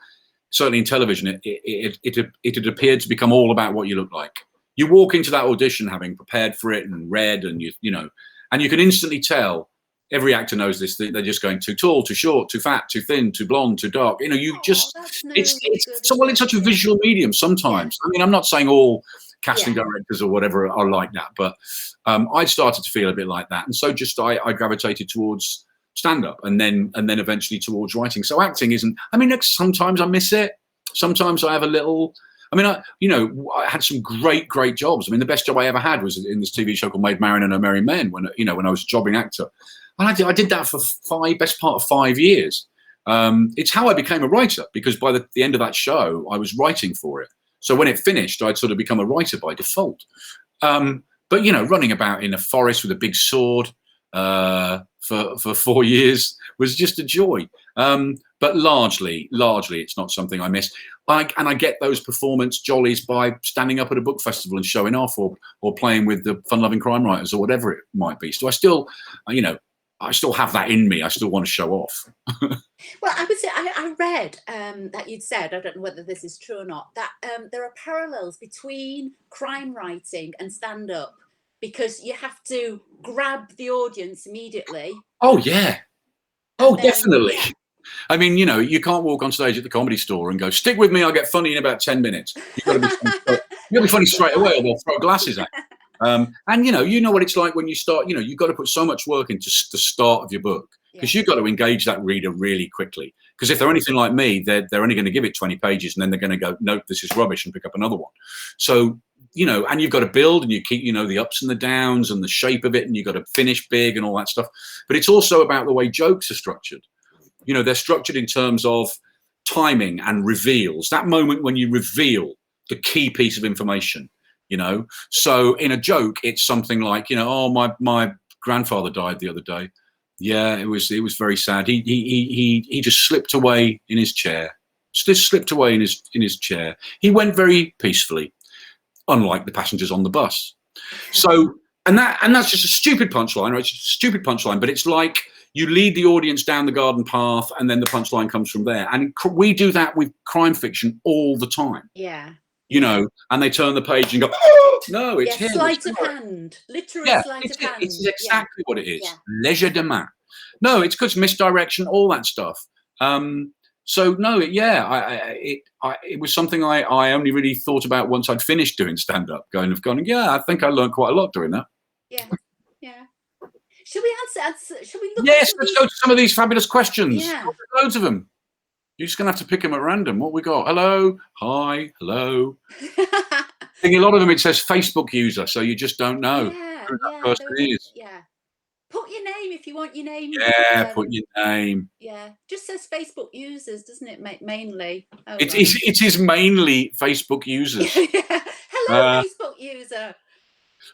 B: certainly in television, it had appeared to become all about what you look like. You walk into that audition having prepared for it and read, and you know, and you can instantly tell. Every actor knows this. They're just going too tall, too short, too fat, too thin, too blonde, too dark. You know, it's such a visual medium sometimes. I mean, I'm not saying all casting directors or whatever are like that, but I started to feel a bit like that, and so just I gravitated towards stand-up, and then eventually towards writing. So acting isn't. I mean, sometimes I miss it. Sometimes I have a little. I mean, I had some great jobs. I mean, the best job I ever had was in this TV show called Maid Marian and Her Merry Men, when I was a jobbing actor. And I did that for best part of 5 years. It's how I became a writer, because by the end of that show, I was writing for it. So when it finished, I'd sort of become a writer by default. But, you know, running about in a forest with a big sword for 4 years was just a joy. But largely, it's not something I miss. And I get those performance jollies by standing up at a book festival and showing off, or playing with the fun-loving crime writers, or whatever it might be. So I still, you know, I still have that in me. I still want to show off.
A: Well, I would say I read that you'd said, I don't know whether this is true or not, that there are parallels between crime writing and stand-up, because you have to grab the audience immediately.
B: Oh, yeah. Oh, definitely. Yeah. I mean, you know, you can't walk on stage at the Comedy Store and go, stick with me, I'll get funny in about 10 minutes. You've got to be funny straight away, or they'll throw glasses at you. And, you know what it's like when you start, you know, you've got to put so much work into the start of your book, because you've got to engage that reader really quickly. Because if they're anything like me, they're only going to give it 20 pages and then they're going to go, nope, this is rubbish, and pick up another one. So, you know, and you've got to build, and you keep, you know, the ups and the downs and the shape of it, and you've got to finish big and all that stuff. But it's also about the way jokes are structured. You know, they're structured in terms of timing and reveals. That moment when you reveal the key piece of information, you know. So in a joke, it's something like, you know, oh, my grandfather died the other day. Yeah, it was very sad. He just slipped away in his chair. Just slipped away in his chair. He went very peacefully, unlike the passengers on the bus. So and that's just a stupid punchline, right? It's just a stupid punchline, but it's like you lead the audience down the garden path, and then the punchline comes from there. And we do that with crime fiction all the time.
A: Yeah.
B: You know, and they turn the page and go, oh, no, it's him.
A: Sleight of hand. Literally sleight of hand.
B: It's exactly what it is. Yeah. Leisure de main. No, it's because misdirection, all that stuff. So no, it was something I only really thought about once I'd finished doing stand-up, going, yeah, I think I learned quite a lot doing that.
A: Yeah, yeah. Should we answer? Should we look?
B: Yes, let's go to some of these fabulous questions.
A: Yeah.
B: Loads of them. You're just going to have to pick them at random. What we got? Hello, hi, hello. I think a lot of them, it says Facebook user, so you just don't know who that person is.
A: Yeah. Put your name if you want your name.
B: Yeah, put your name.
A: Yeah, just says Facebook users, doesn't it? Mainly. Oh,
B: It
A: right.
B: is mainly Facebook users.
A: Hello, Facebook user.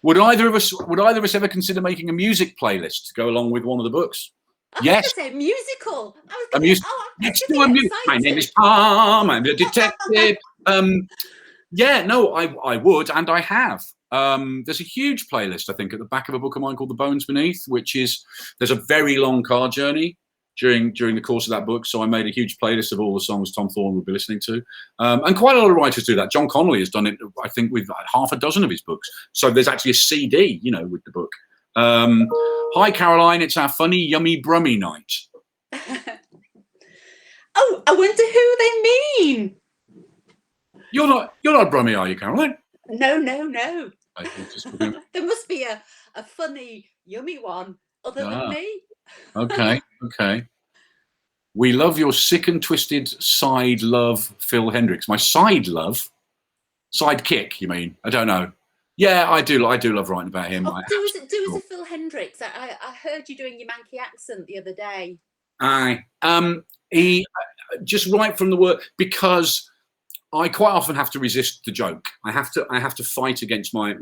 B: Would either of us ever consider making a music playlist to go along with one of the books?
A: I
B: Yes.
A: was going to say musical. I was
B: A
A: going
B: music.
A: to. Oh,
B: Let's do a music. My name is Tom. I'm a detective. Yeah, no, I would, and I have. There's a huge playlist, I think, at the back of a book of mine called The Bones Beneath, which is, there's a very long car journey during the course of that book. So I made a huge playlist of all the songs Tom Thorne would be listening to. And quite a lot of writers do that. John Connolly has done it, I think, with half a dozen of his books. So there's actually a CD, you know, with the book. Hi, Caroline. It's our funny, yummy, brummy night.
A: Oh, I wonder who they mean.
B: You're not brummy, are you, Caroline?
A: No. There must be a funny, yummy one other than me.
B: Okay. We love your sick and twisted side love, Phil Hendricks. My side love? Sidekick, you mean? I don't know. Yeah, I do love writing about him.
A: Oh, do as a Phil Hendricks. I heard you doing your Mankey accent the other day.
B: He just right from the word, because I quite often have to resist the joke. I have to fight against my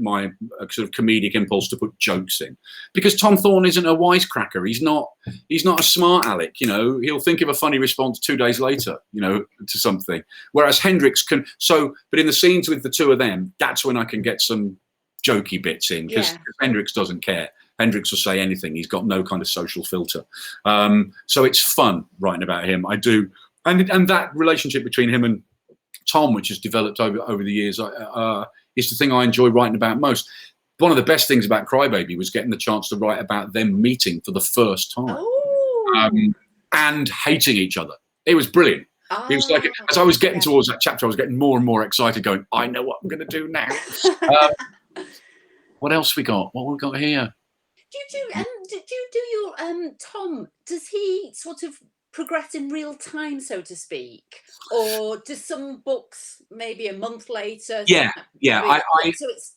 B: sort of comedic impulse to put jokes in, because Tom Thorne isn't a wisecracker. He's not a smart aleck. You know, he'll think of a funny response 2 days later, you know, to something. Whereas Hendricks can. But in the scenes with the two of them, that's when I can get some jokey bits in, because Hendricks doesn't care. Hendricks will say anything. He's got no kind of social filter. So it's fun writing about him. I do, and that relationship between him and Tom, which has developed over the years, is the thing I enjoy writing about most. One of the best things about Crybaby was getting the chance to write about them meeting for the first time and hating each other. It was brilliant. It was like, as I was getting towards that chapter, I was getting more and more excited, going, I know what I'm going to do now. What else we got? What we got here?
A: Do you do your Tom? Does he sort of progress in real time, so to speak, or do some books maybe a month later?
B: Yeah.
A: So it's.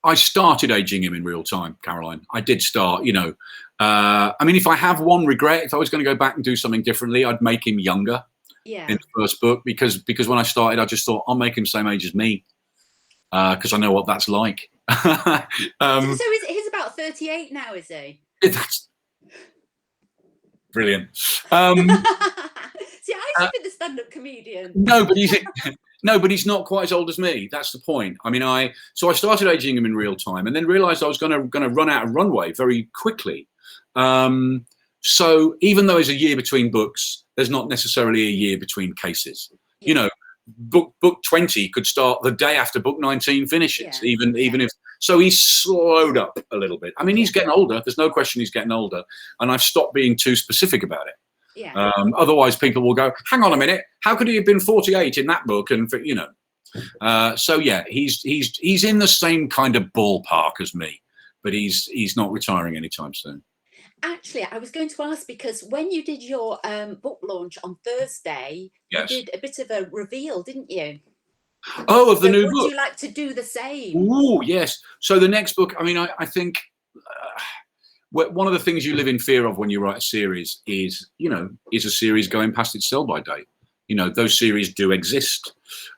B: I started aging him in real time, Caroline. I did start, you know. I mean, if I have one regret, if I was going to go back and do something differently, I'd make him younger in the first book, because when I started, I just thought I'll make him same age as me, because I know what that's like.
A: So he's about 38 now, is he?
B: That's brilliant.
A: See, I should be the stand-up comedian.
B: No, but he's not quite as old as me. That's the point. I mean, I started aging him in real time, and then realised I was going to run out of runway very quickly. So even though there's a year between books, there's not necessarily a year between cases. You know, book 20 could start the day after book 19 finishes, even if. So he's slowed up a little bit. I mean, he's getting older. There's no question he's getting older, and I've stopped being too specific about it. Yeah. Otherwise, people will go, "Hang on a minute, how could he have been 48 in that book?" And you know, so yeah, he's in the same kind of ballpark as me, but he's not retiring anytime soon.
A: Actually, I was going to ask, because when you did your book launch on Thursday, you did a bit of a reveal, didn't you?
B: Oh, of the new book.
A: Would you like to do the same?
B: Oh, yes. So the next book, I mean, I think one of the things you live in fear of when you write a series is a series going past its sell-by date. You know, those series do exist.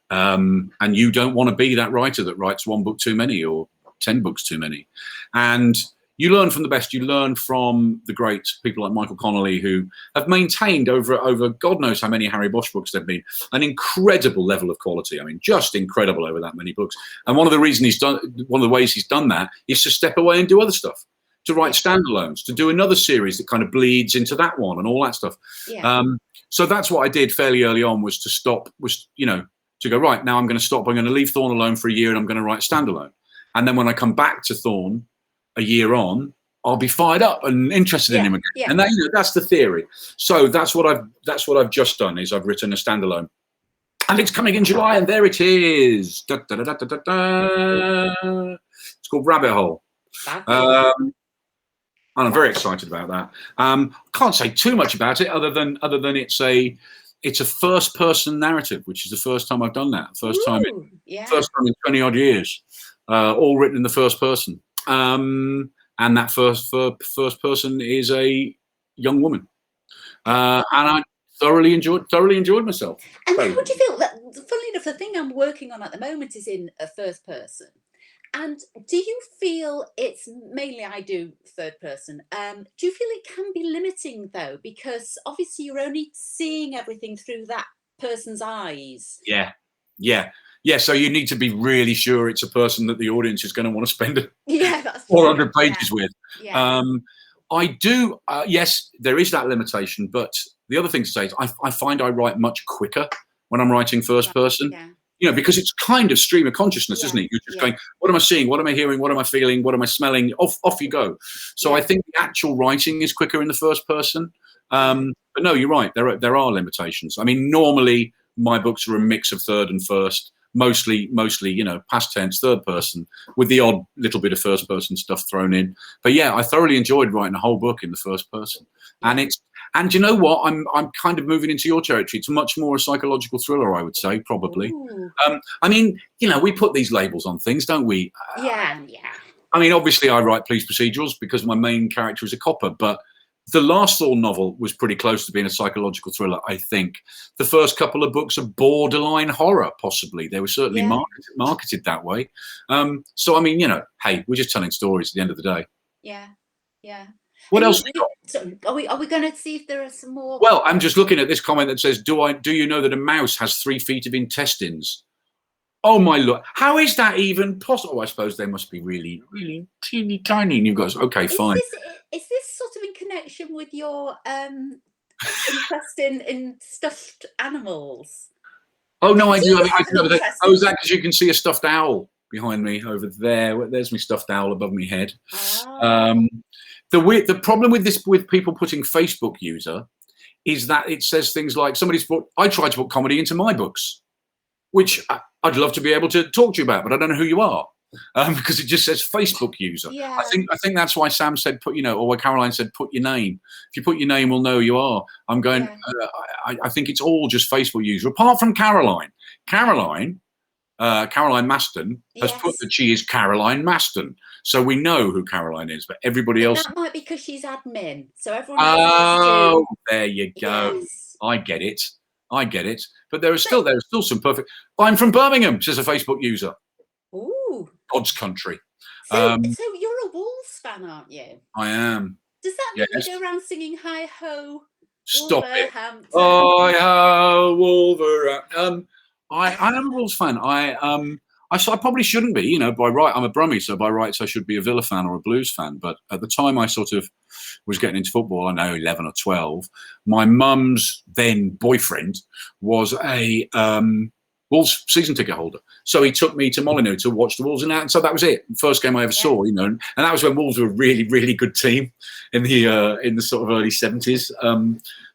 B: And you don't want to be that writer that writes one book too many or 10 books too many. And you learn from the best. You learn from the great people like Michael Connolly, who have maintained over God knows how many Harry Bosch books there've been, an incredible level of quality. I mean, just incredible over that many books. And one of the ways he's done that is to step away and do other stuff, to write standalones, to do another series that kind of bleeds into that one and all that stuff. Yeah. So that's what I did fairly early on, was to stop, to go, right, now I'm going to stop. I'm going to leave Thorne alone for a year, and I'm going to write standalone. And then when I come back to Thorne a year on, I'll be fired up and interested in him again. Yeah. And that's the theory. So that's what I've just done, is I've written a standalone, and it's coming in July, and there it is. Da, da, da, da, da, da. It's called Rabbit Hole. And I'm very excited about that. Can't say too much about it, other than it's a first person narrative, which is the first time I've done that. First time in 20 odd years, all written in the first person. and that first person is a young woman, and I thoroughly enjoyed myself.
A: And how do you feel that? Funnily enough, the thing I'm working on at the moment is in a first person. And do you feel it's mainly I do third person? Do you feel it can be limiting though, because obviously you're only seeing everything through that person's eyes?
B: Yeah. So you need to be really sure it's a person that the audience is going to want to spend
A: That's
B: 400 pages with.
A: Yeah.
B: I do. Yes, there is that limitation, but the other thing to say is I find I write much quicker when I'm writing first person.
A: Yeah.
B: Because it's kind of stream of consciousness, isn't it? You're just going, what am I seeing? What am I hearing? What am I feeling? What am I smelling? Off you go. So I think the actual writing is quicker in the first person. But no, you're right. There are limitations. I mean, normally my books are a mix of third and first, mostly, past tense, third person, with the odd little bit of first person stuff thrown in. But yeah, I thoroughly enjoyed writing a whole book in the first person. And you know what? I'm kind of moving into your territory. It's much more a psychological thriller, I would say, probably. I mean, we put these labels on things, don't we?
A: Yeah.
B: I mean, obviously, I write police procedurals because my main character is a copper, but the last Thorn novel was pretty close to being a psychological thriller, I think. The first couple of books are borderline horror, possibly. They were certainly marketed that way. So, I mean, hey, we're just telling stories at the end of the day.
A: Yeah.
B: What else?
A: Are we going to see if there are some more?
B: Well, I'm just looking at this comment that says, do you know that a mouse has 3 feet of intestines? Oh my Lord. How is that even possible? I suppose they must be really, really teeny tiny. And you've got, okay, fine.
A: Is this sort of in connection with your interest in stuffed animals?
B: Oh no, I do. Oh, is that because you can see a stuffed owl behind me over there? There's my stuffed owl above my head. The problem with people putting Facebook user is that it says things like I tried to put comedy into my books, which I'd love to be able to talk to you about, but I don't know who you are. Because it just says Facebook user. I think that's why Sam said or why Caroline said put your name. If you put your name, we'll know who you are. I'm going. I think it's all just Facebook user, apart from Caroline. Caroline Maston has put that she is Caroline Maston, so we know who Caroline is. But everybody else,
A: that might be because she's admin, so everyone else has to.
B: There you go. Yes. I get it. But there are still some perfect. I'm from Birmingham, says a Facebook user.
A: Ooh.
B: God's country.
A: So you're a Wolves fan, aren't you?
B: I am.
A: Does that mean you go around singing "Hi Ho"?
B: Stop it! Hi ho, Wolverhampton. I am a Wolves fan. I probably shouldn't be. By right, I'm a Brummie, so by rights I should be a Villa fan or a Blues fan. But at the time I sort of was getting into football, I know 11 or 12. My mum's then boyfriend was a Wolves season ticket holder, so he took me to Molyneux to watch the Wolves, and so that was it. First game I ever saw, and that was when Wolves were a really, really good team in the sort of early 70s.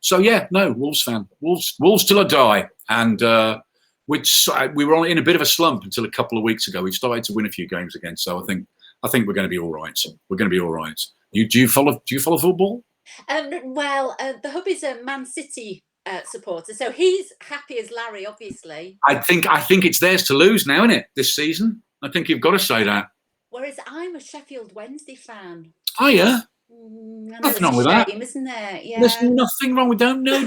B: So yeah, no, Wolves fan, Wolves till I die, and we were in a bit of a slump until a couple of weeks ago. We've started to win a few games again, so I think we're going to be all right. We're going to be all right. Do you follow football?
A: Well, the hub is a Man City supporter, so he's happy as Larry, obviously.
B: I think it's theirs to lose now, isn't it, this season? I think you've got to say that.
A: Whereas I'm a Sheffield Wednesday fan.
B: Oh yeah.
A: Nothing wrong with that, isn't there? Yeah.
B: There's nothing wrong with that. No,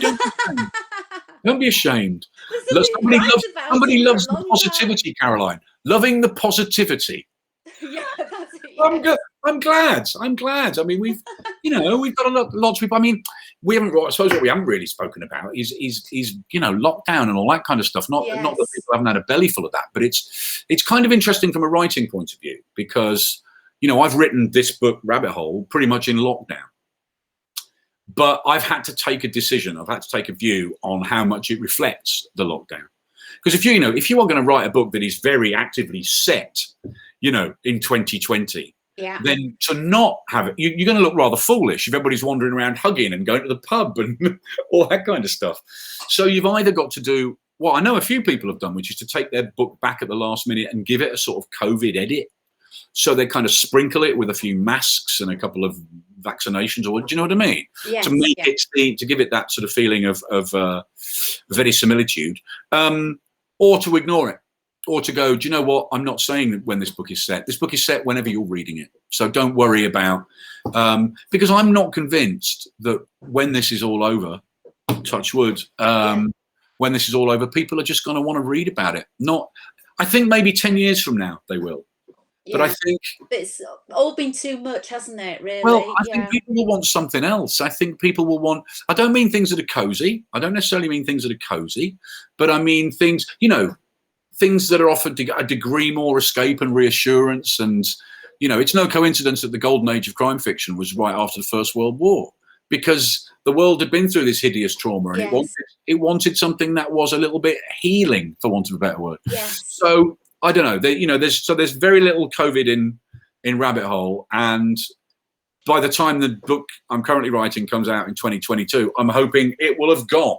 B: don't be ashamed. Somebody loves the positivity, Caroline. Loving the positivity.
A: Yeah, that's it. Yeah.
B: I'm glad. I mean, we've got lots of people. I mean, I suppose what we haven't really spoken about is lockdown and all that kind of stuff. Not that people haven't had a belly full of that, but it's kind of interesting from a writing point of view because I've written this book Rabbit Hole pretty much in lockdown, but I've had to take a decision. I've had to take a view on how much it reflects the lockdown. Because if you are going to write a book that is very actively set, in 2020.
A: Yeah.
B: Then to not have it, you're going to look rather foolish if everybody's wandering around hugging and going to the pub and all that kind of stuff. So you've either got to do what I know a few people have done, which is to take their book back at the last minute and give it a sort of COVID edit. So they kind of sprinkle it with a few masks and a couple of vaccinations, or do you know what I mean?
A: Yes,
B: to make it to give it that sort of feeling of verisimilitude, or to ignore it. or to go, do you know what? I'm not saying that when this book is set. This book is set whenever you're reading it. So don't worry about, because I'm not convinced that when this is all over, touch wood, when this is all over, people are just going to want to read about it. I think maybe 10 years from now they will. But I think
A: it's all been too much, hasn't it, really?
B: Well, I think people will want something else. I think people will want, I don't mean things that are cozy. I don't necessarily mean things that are cozy, but I mean things, things that are offered a degree more escape and reassurance. And, it's no coincidence that the golden age of crime fiction was right after the First World War, because the world had been through this hideous trauma, and it wanted something that was a little bit healing, for want of a better word.
A: Yes.
B: So I don't know. There's very little COVID in Rabbit Hole, and by the time the book I'm currently writing comes out in 2022, I'm hoping it will have gone.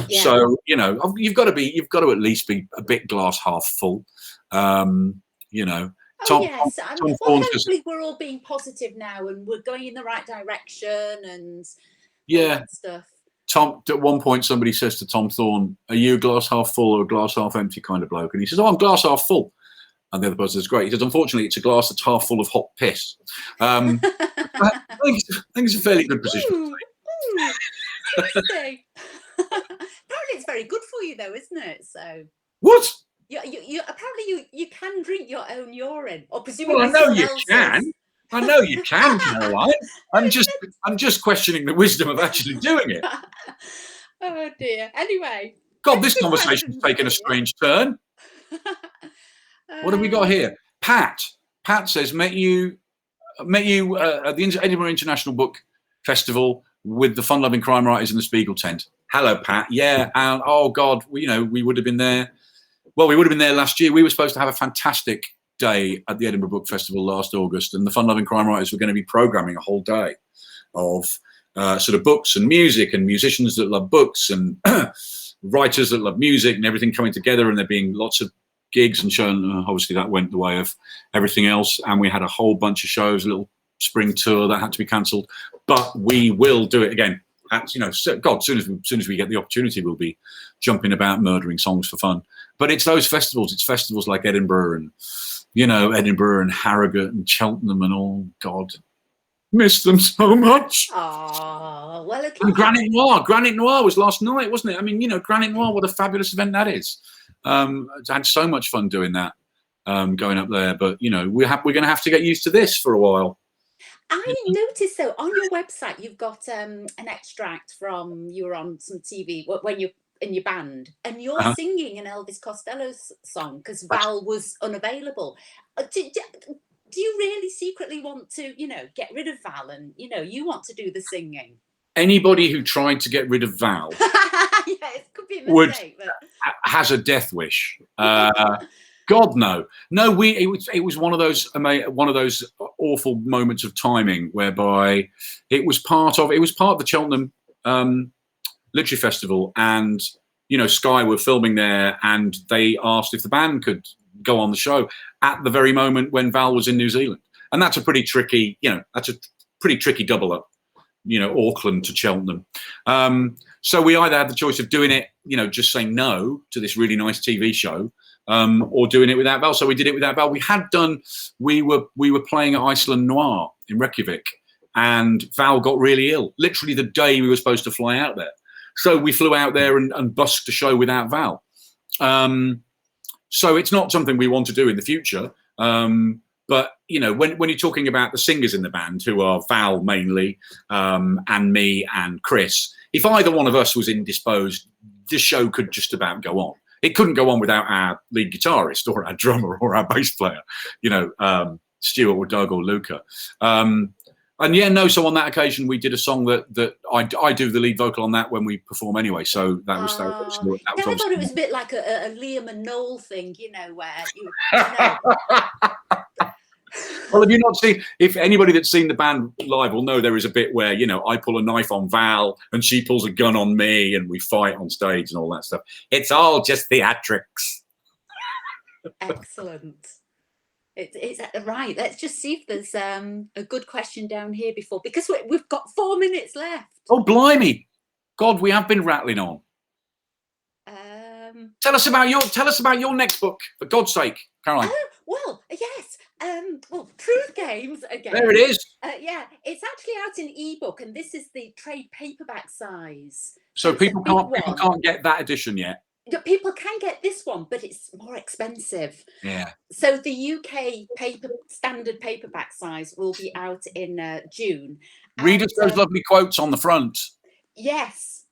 B: Yeah. So you've got to at least be a bit glass half full.
A: Yes. Hopefully we're all being positive now, and we're going in the right direction, and all that stuff.
B: Tom, at one point, somebody says to Tom Thorne, "Are you a glass half full or a glass half empty kind of bloke?" And he says, "Oh, I'm glass half full." And the other person says, "Great." He says, "Unfortunately, it's a glass that's half full of hot piss." I think it's a fairly good position.
A: Interesting. Apparently, it's very good for you, though, isn't it? So
B: what?
A: You apparently you can drink your own urine, or presumably.
B: Well, I know you can. I know you can, Caroline. I'm just questioning the wisdom of actually doing it.
A: Oh dear. Anyway.
B: God, this conversation's taken a strange turn. What have we got here? Pat says, met you at the Edinburgh International Book Festival with the fun-loving crime writers in the Spiegel tent. Hello, Pat. Yeah, and oh God, we would have been there. Well, we would have been there last year. We were supposed to have a fantastic day at the Edinburgh Book Festival last August, and the fun-loving crime writers were going to be programming a whole day of sort of books and music and musicians that love books and writers that love music and everything coming together, and there being lots of gigs and shows. Obviously, that went the way of everything else, and we had a whole bunch of shows, a little spring tour that had to be cancelled. But we will do it again. God, soon as we get the opportunity, we'll be jumping about, murdering songs for fun. But it's those festivals. It's festivals like Edinburgh and Harrogate and Cheltenham and all. God, miss them so much.
A: Oh, well, okay.
B: And Granite Noir. Granite Noir was last night, wasn't it? I mean, Granite Noir, what a fabulous event that is. I had so much fun doing that, going up there. But we're going to have to get used to this for a while.
A: I noticed, though, on your website, you've got an extract from, you were on some TV when you're in your band, and you're singing an Elvis Costello song because Val was unavailable. Do you really secretly want to, get rid of Val, and, you want to do the singing?
B: Anybody who tried to get rid of Val
A: it could be a mistake,
B: has a death wish. God, no. It was one of those awful moments of timing whereby it was part of the Cheltenham Literary Festival, and Sky were filming there, and they asked if the band could go on the show at the very moment when Val was in New Zealand, and that's a pretty tricky double up, Auckland to Cheltenham. So we either had the choice of doing it, just saying no to this really nice TV show, or doing it without Val. So we did it without Val. We were playing at Iceland Noir in Reykjavik, and Val got really ill, literally the day we were supposed to fly out there. So we flew out there and busked a show without Val. So it's not something we want to do in the future. But, when you're talking about the singers in the band, who are Val mainly, and me and Chris, if either one of us was indisposed, the show could just about go on. It couldn't go on without our lead guitarist or our drummer or our bass player, Stuart or Doug or Luca. So on that occasion, we did a song that I do the lead vocal on that when we perform anyway. So that was
A: I thought it was a bit like a Liam and Noel thing, where
B: Well, have you not seen? If anybody that's seen the band live will know, there is a bit where I pull a knife on Val and she pulls a gun on me, and we fight on stage and all that stuff. It's all just theatrics.
A: Excellent. It's right. Let's just see if there's a good question down here because we've got 4 minutes left.
B: Oh, blimey. God, we have been rattling on. Tell us about your next book, for God's sake, Caroline.
A: Well, yes. Well, Truth Games again.
B: There it is.
A: Yeah, it's actually out in ebook, and this is the trade paperback size.
B: So
A: it's a
B: people
A: big
B: can't get that edition yet.
A: People can get this one, but it's more expensive.
B: Yeah.
A: So the UK standard paperback size will be out in June.
B: Read us those lovely quotes on the front.
A: Yes.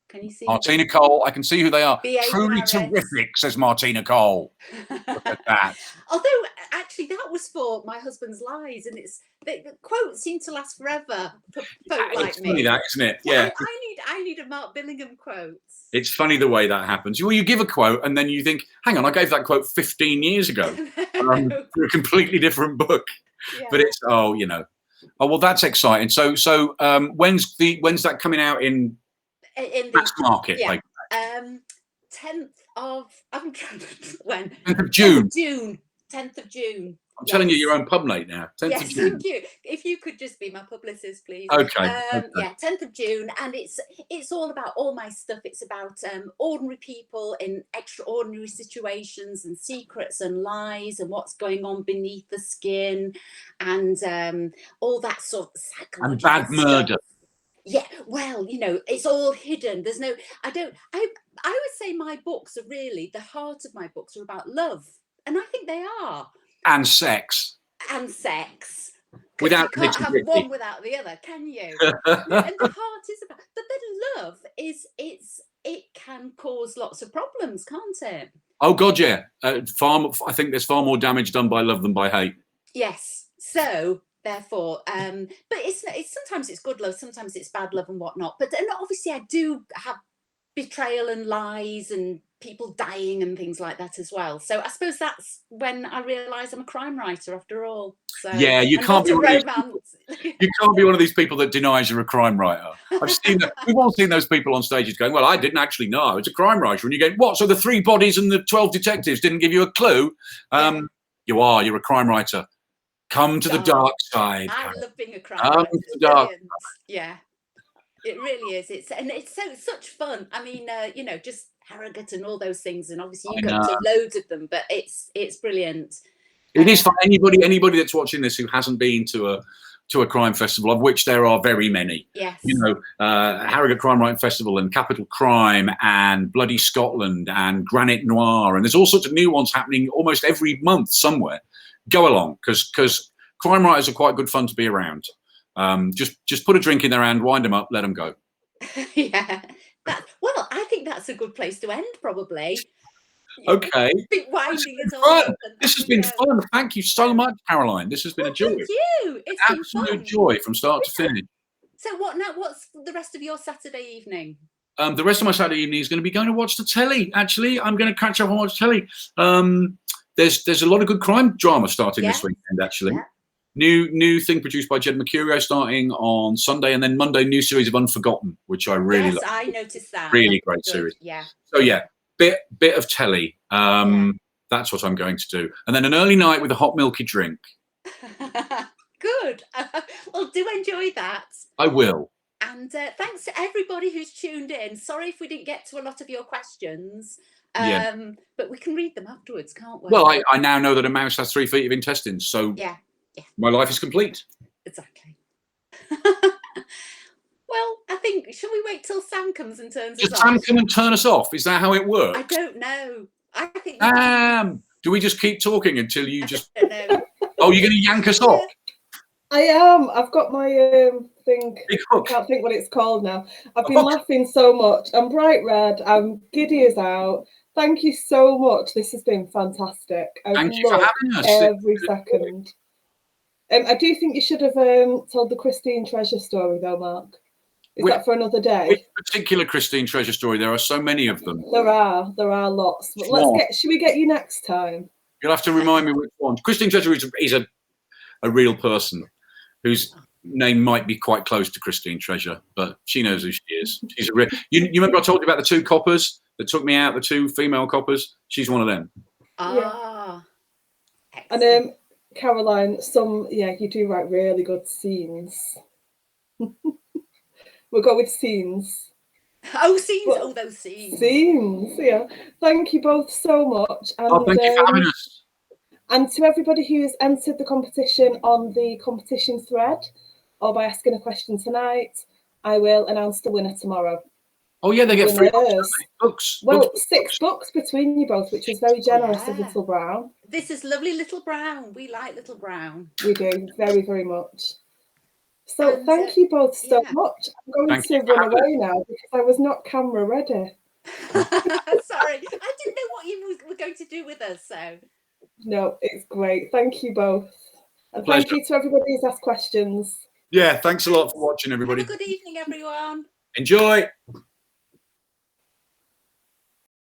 A: Can you see?
B: Martina Cole, I can see who they are.
A: B.A.
B: Truly
A: Harris.
B: Terrific, says Martina Cole. Look at that.
A: Although, actually, that was for My Husband's Lies, and the quotes seem to last forever for folk like me.
B: Funny that, isn't it? Yeah.
A: I need a Mark Billingham quote.
B: It's funny the way that happens. Well, you give a quote, and then you think, hang on, I gave that quote 15 years ago for a completely different book. Yeah. But it's, oh, well, that's exciting. So when's that coming out in mass market?
A: Yeah. 10th of, I'm trying to, when?
B: 10th of June.
A: 10th of June.
B: I'm telling you, your own pub mate now. 10th of June.
A: Thank you. If you could just be my publicist, please.
B: Okay.
A: Yeah, 10th of June, and it's all about all my stuff. It's about ordinary people in extraordinary situations, and secrets and lies, and what's going on beneath the skin, and all that sort of psychological
B: and bad murder.
A: Yeah, well, it's all hidden. There's no, I would say my books are really, the heart of my books are about love. And I think they are. And sex.
B: Without
A: you can't have one without the other, can you? And the heart is about, but then love it can cause lots of problems, can't it?
B: Oh God, yeah. I think there's far more damage done by love than by hate.
A: Yes. So therefore, but it's sometimes it's good love, sometimes it's bad love and whatnot. But and obviously, I do have betrayal and lies and people dying and things like that as well. So I suppose that's when I realise I'm a crime writer after all. So,
B: yeah, you can't be one of these people that denies you're a crime writer. I've seen that. We've all seen those people on stages going, "Well, I didn't actually know I was a crime writer," and you go, "What? So the 3 bodies and the 12 detectives didn't give you a clue?" You're a crime writer. Come to the dark side.
A: I love being a crime writer. It's brilliant. Yeah, it really is. It's such fun. I mean, just Harrogate and all those things, and obviously you go to loads of them, but it's brilliant.
B: It is for anybody that's watching this who hasn't been to a crime festival, of which there are very many.
A: Yes.
B: Harrogate Crime Writing Festival and Capital Crime and Bloody Scotland and Granite Noir, and there's all sorts of new ones happening almost every month somewhere. Go along, because crime writers are quite good fun to be around. Just put a drink in their hand, wind them up, let them go.
A: Yeah. Well, I think that's a good place to end, probably.
B: Okay.
A: Winding it all up.
B: This has been fun. Thank you so much, Caroline. This has been a joy.
A: Thank you. It's been
B: absolute joy from start to finish.
A: So what's the rest of your Saturday evening?
B: The rest of my Saturday evening is going to be going to watch the telly. Actually, I'm going to catch up and watch telly. There's a lot of good crime drama starting this weekend. Actually, new thing produced by Jed Mercurio starting on Sunday, and then Monday, new series of Unforgotten, which I really love.
A: I noticed that.
B: Really great series.
A: Yeah.
B: So yeah, bit of telly. That's what I'm going to do, and then an early night with a hot milky drink.
A: Good. Well, do enjoy that.
B: I will.
A: And thanks to everybody who's tuned in. Sorry if we didn't get to a lot of your questions. But we can read them afterwards, can't we?
B: Well, I now know that a mouse has 3 feet of intestines, so my life is complete.
A: Exactly. Well, I think, shall we wait till Sam comes and turns us off?
B: Does Sam come and turn us off? Is that how it works?
A: I don't know. I think.
B: Do we just keep talking until you just?
A: I don't know.
B: Oh, you're going to yank us off?
C: I am. I've got my thing.
B: Big hook.
C: I can't think what it's called now. I've been laughing so much. I'm bright red. I'm giddy as out. Thank you so much. This has been fantastic.
B: Thank you for having us.
C: Every second. I do think you should have told the Christine Treasure story, though, Mark. Is that for another day?
B: Which particular Christine Treasure story? There are so many of them.
C: There are lots. But should we get you next time?
B: You'll have to remind me which one. Christine Treasure is a real person whose name might be quite close to Christine Treasure, but she knows who she is. She's a real. You remember I told you about the 2 coppers that took me out, the 2 female coppers? She's one of them.
C: And Caroline, you do write really good scenes. We'll go with scenes.
A: Oh, scenes.
C: But
A: Oh, those scenes.
C: scenes, yeah. Thank you both so much. And,
B: Oh, thank you for having us.
C: And to everybody who has entered the competition on the competition thread or by asking a question tonight, I will announce the winner tomorrow.
B: Oh yeah, they get free books.
C: Well, 6 books between you both, which is very generous of Little Brown.
A: This is lovely Little Brown. We like Little Brown.
C: We do, very, very much. So thank you both so much. I'm going to run away now because I was not camera ready.
A: Sorry, I didn't know what you were going to do with us, so.
C: No, it's great. Thank you both. And thank you to everybody who's asked questions.
B: Yeah, thanks a lot for watching, everybody.
A: Have a good evening, everyone.
B: Enjoy.